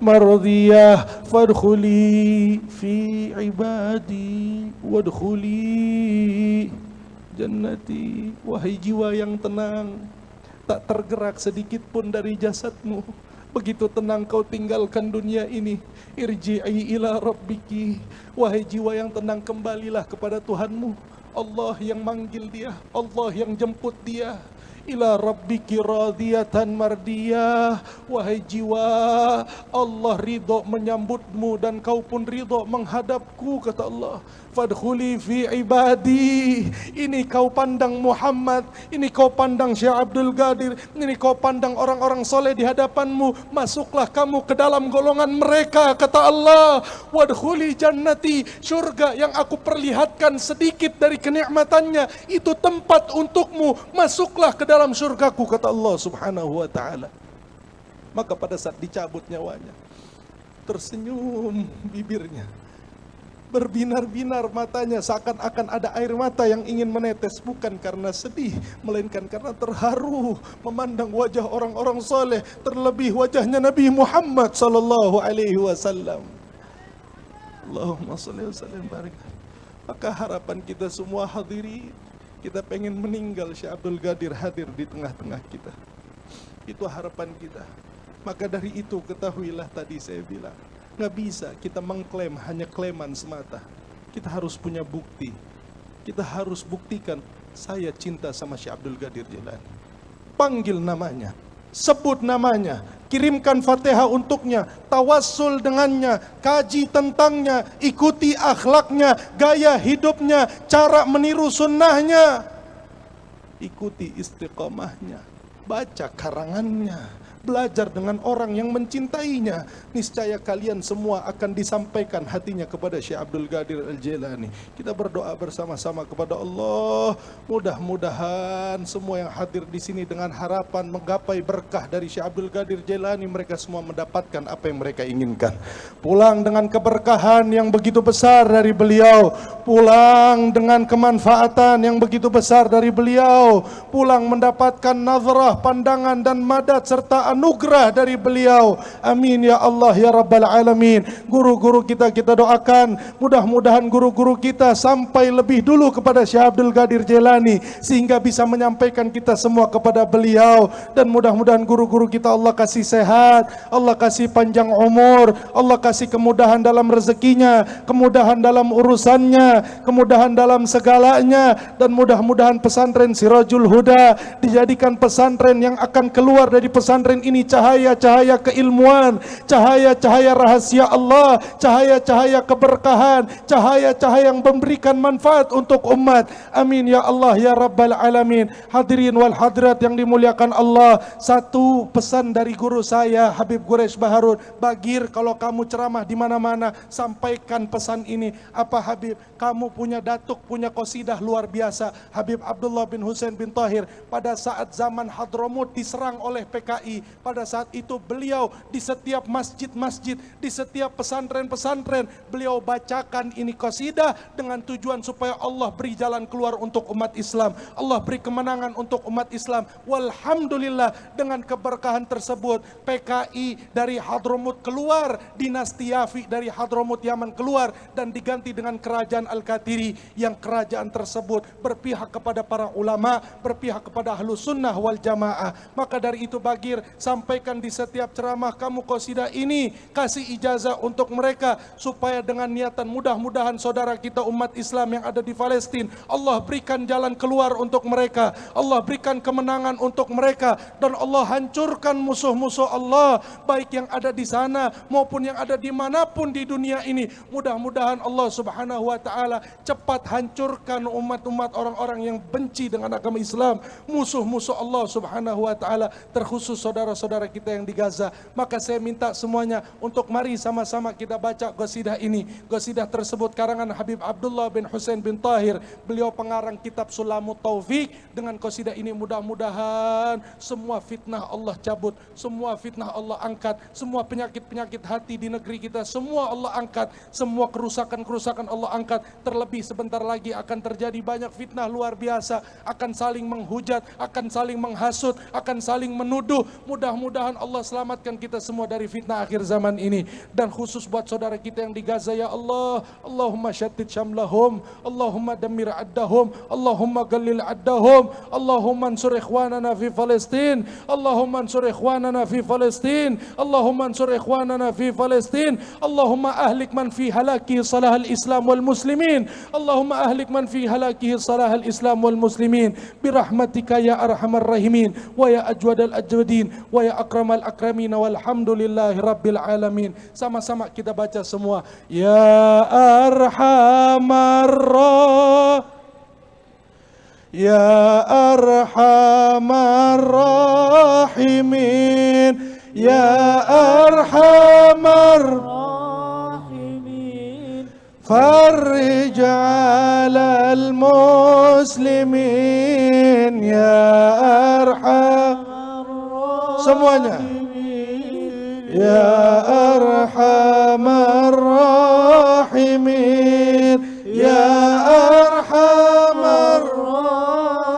mardiyah fadkhuli fi ibadi wadkhuli jannati. Wahai jiwa yang tenang, tak tergerak sedikit pun dari jasadmu, begitu tenang kau tinggalkan dunia ini. Irji'i ila rabbiki, wahai jiwa yang tenang, kembalilah kepada Tuhanmu. Allah yang manggil dia, Allah yang jemput dia. Ila rabbiki radiyatan mardiyah, wahai jiwa, Allah ridho menyambutmu dan kau pun ridho menghadapku, kata Allah. Fadkhuli fi ibadi, ini kau pandang Muhammad, ini kau pandang Syekh Abdul Qadir, ini kau pandang orang-orang soleh di hadapanmu, masuklah kamu ke dalam golongan mereka, kata Allah. Wadkhuli jannati, surga yang aku perlihatkan sedikit dari kenikmatannya, itu tempat untukmu, masuklah ke dalam surgaku, kata Allah subhanahu wa ta'ala. Maka pada saat dicabut nyawanya, tersenyum bibirnya, berbinar-binar matanya, seakan-akan ada air mata yang ingin menetes, bukan karena sedih, melainkan karena terharu memandang wajah orang-orang soleh, terlebih wajahnya Nabi Muhammad sallallahu alaihi wasallam. Allahumma shalli wa sallim barik. Maka harapan kita semua hadirin, kita pengen meninggal Syekh Abdul Qadir hadir di tengah-tengah kita. Itu harapan kita. Maka dari itu ketahuilah, tadi saya bilang, nggak bisa kita mengklaim hanya klaiman semata. Kita harus punya bukti. Kita harus buktikan, saya cinta sama Syekh Abdul Qadir Jailani. Panggil namanya, sebut namanya, kirimkan Fatihah untuknya, tawassul dengannya, kaji tentangnya, ikuti akhlaknya, gaya hidupnya, cara meniru sunnahnya, ikuti istiqamahnya, baca karangannya, belajar dengan orang yang mencintainya. Niscaya kalian semua akan disampaikan hatinya kepada Syekh Abdul Qadir Al-Jailani. Kita berdoa bersama-sama kepada Allah, mudah-mudahan semua yang hadir di sini dengan harapan menggapai berkah dari Syekh Abdul Qadir Jailani, mereka semua mendapatkan apa yang mereka inginkan. Pulang dengan keberkahan yang begitu besar dari beliau, pulang dengan kemanfaatan yang begitu besar dari beliau, pulang mendapatkan nazarah, pandangan dan madat serta anugerah dari beliau. Amin ya Allah ya Rabbal Alamin. Guru-guru kita doakan, mudah-mudahan guru-guru kita sampai lebih dulu kepada Syekh Abdul Qadir Jailani, sehingga bisa menyampaikan kita semua kepada beliau. Dan mudah-mudahan guru-guru kita Allah kasih sehat, Allah kasih panjang umur, Allah kasih kemudahan dalam rezekinya, kemudahan dalam urusannya, kemudahan dalam segalanya. Dan mudah-mudahan pesantren Sirajul Huda dijadikan pesantren yang akan keluar dari pesantren ini cahaya-cahaya keilmuan, cahaya-cahaya rahasia Allah, cahaya-cahaya keberkahan, cahaya-cahaya yang memberikan manfaat untuk umat. Amin ya Allah Allah ya Rabbal Alamin. Hadirin wal hadirat yang dimuliakan Allah, satu pesan dari guru saya Habib Quraish Baharun, Bagir, kalau kamu ceramah di mana-mana sampaikan pesan ini. Apa Habib? Kamu punya datuk, punya qasidah luar biasa. Habib Abdullah bin Husain bin Tahir pada saat zaman Hadramut diserang oleh PKI, pada saat itu beliau di setiap masjid-masjid, di setiap pesantren-pesantren beliau bacakan ini qasidah dengan tujuan supaya Allah beri jalan keluar untuk umat Islam, Allah beri kemenangan untuk umat Islam. Walhamdulillah, dengan keberkahan tersebut PKI dari Hadramut keluar, dinasti Yafi dari Hadramut Yaman keluar dan diganti dengan kerajaan Al-Qatiri, yang kerajaan tersebut berpihak kepada para ulama, berpihak kepada Ahlus Sunnah wal Jamaah. Maka dari itu Bagir, sampaikan di setiap ceramah kamu qasidah ini, kasih ijazah untuk mereka supaya dengan niatan mudah-mudahan saudara kita umat Islam yang ada di Palestina, Allah berikan jalan keluar untuk mereka, Allah berikan kemenangan untuk mereka, dan Allah hancurkan musuh-musuh Allah baik yang ada di sana maupun yang ada dimanapun di dunia ini. Mudah-mudahan Allah Subhanahu wa Ta'ala cepat hancurkan umat-umat orang-orang yang benci dengan agama Islam, musuh-musuh Allah Subhanahu wa Ta'ala, terkhusus saudara-saudara kita yang di Gaza. Maka saya minta semuanya untuk mari sama-sama kita baca qasidah ini. Qasidah tersebut karangan Habib Abdullah bin Husain bin Tahir, beliau pengarang kitab Sulamut Taufik. Dengan qasidah ini mudah-mudahan semua fitnah Allah cabut, semua fitnah Allah angkat, semua penyakit-penyakit hati di negeri kita semua Allah angkat, semua kerusakan-kerusakan Allah angkat. Terlebih sebentar lagi akan terjadi banyak fitnah luar biasa, akan saling menghujat, akan saling menghasut, akan saling menuduh. Mudah-mudahan Allah selamatkan kita semua dari fitnah akhir zaman ini. Dan khusus buat saudara kita yang di Gaza, ya Allah, Allahumma syattid syamlahum, Allahumma dammir addahum, Allahumma gallil addahum, Allahumma ansur ikhwanana fi Palestin, Allahumma ansur ikhwanana fi Palestin, Allahumma ansur ikhwanana fi Palestin, Allahumma ahlik man fi halaki salah al-Islam wal muslimin, Allahumma ahlik man fi halakihi salah al-Islam wal muslimin birahmatika ya arhamar rahimin wa ya ajwadal ajwadin wa ya akramal akramin walhamdulillahi rabbil alamin. Sama-sama kita baca semua. Ya arhamar ya arhamar rahimin, ya arhamar rahimin, farij alal muslimin, ya arhamar semuanya, ya arhamar rahimin, ya arhamar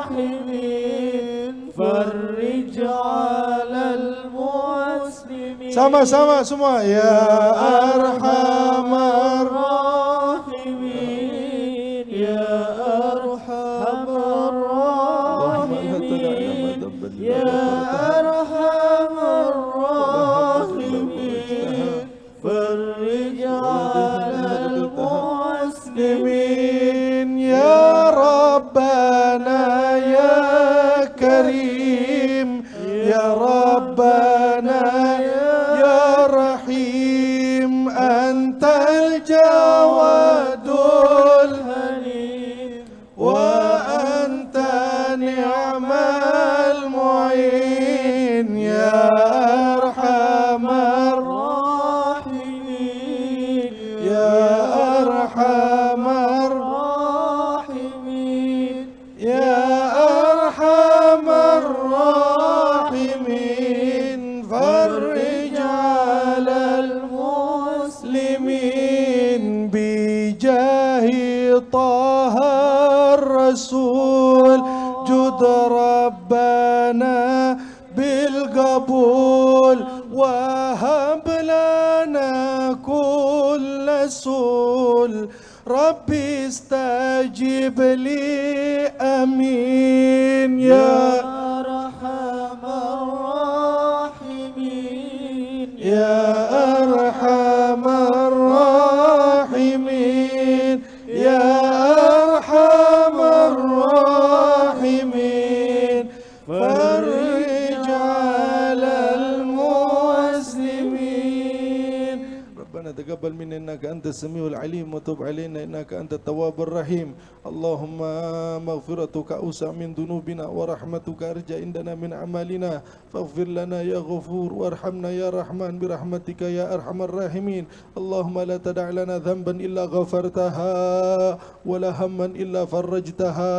rahimin, farij alal muslimin. Sama-sama semua, ya arhamar rahimin, ya arhamar rahimin, ya arhamar rahimin, farij alal muslimin, ya Rabbana ya Karim, ya Rabbana ya Rahim, antal jawadul halim wa anta ni'mal mu'in, ya arhamar rahimin, ya arhamar rahimin, ya arhamar rahimin, farij alal muslimin bijahi taha rasul jud rabbana بالقبول وهب لنا كل سول ربي استجب لي أمين يا أرحم الراحمين يا أرحم الراحمين يا أرحم الراحمين فرج على المسلمين ربنا تقبل منا إنك أنت السميع العليم وتب علينا إنك أنت التواب الرحيم. اللهم مغفرتك أوسع من ذنوبنا ورحمتك أرجى عندنا من أعمالنا فاغفر لنا يا غفور وارحمنا يا رحمن برحمتك يا أرحم الراحمين. اللهم لا تدع لنا ذنبا إلا غفرتها ولا هما إلا فرجتها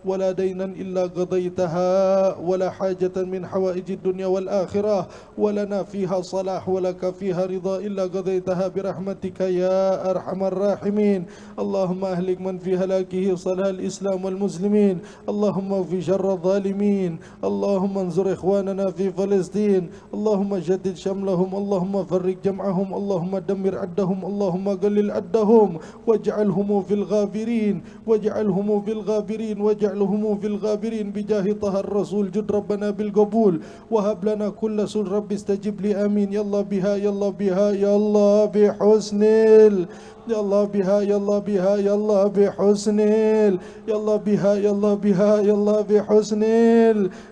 ولا دينا إلا قضيتها ولا حاجة من حوائج الدنيا والآخرة ولنا فيها صلاح ولك فيها رضا إلا قضيتها برحمتك يا أرحم الراحمين. اللهم أهلك من في هلاكه صلاح الإسلام والمسلمين. اللهم في شر الظالمين. اللهم انصر إخواننا في فلسطين. اللهم جدد شملهم. اللهم فرق جمعهم. اللهم دمر عدهم. اللهم قلل عدهم واجعلهم في الغابرين واجعلهم في الغابرين واجعلهم في الغابرين بجاه طه الرسول. جد ربنا بالقبول وهب لنا كل سن. رب استجب لي آمين. يلا بها يلا بها يلا بحسن يلا بها يلا بها يلا بحسن يلا بها يلا بها يلا بحسن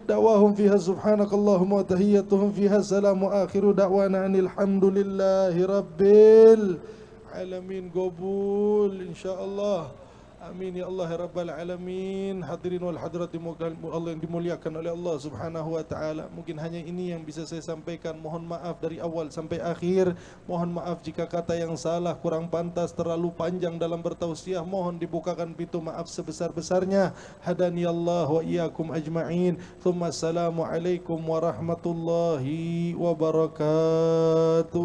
دعواهم فيها سبحانك اللهم وتحيتهم فيها سلام وآخر دعوانا أن الحمد لله رب العالمين. قبول إن شاء الله. Amin ya Allah ya Rabbal Alamin. Hadirin wal hadirat Allah yang dimuliakan oleh Allah Subhanahu wa taala. Mungkin hanya ini yang bisa saya sampaikan. Mohon maaf dari awal sampai akhir. Mohon maaf jika kata yang salah, kurang pantas, terlalu panjang dalam bertausiah. Mohon dibukakan pintu maaf sebesar-besarnya. Hadani Allah wa iyyakum ajma'in. Tsumma assalamu alaikum warahmatullahi wabarakatuh.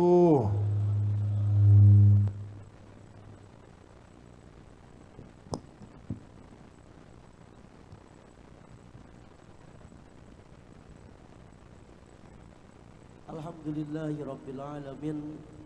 Alhamdulillahi Rabbil Alamin.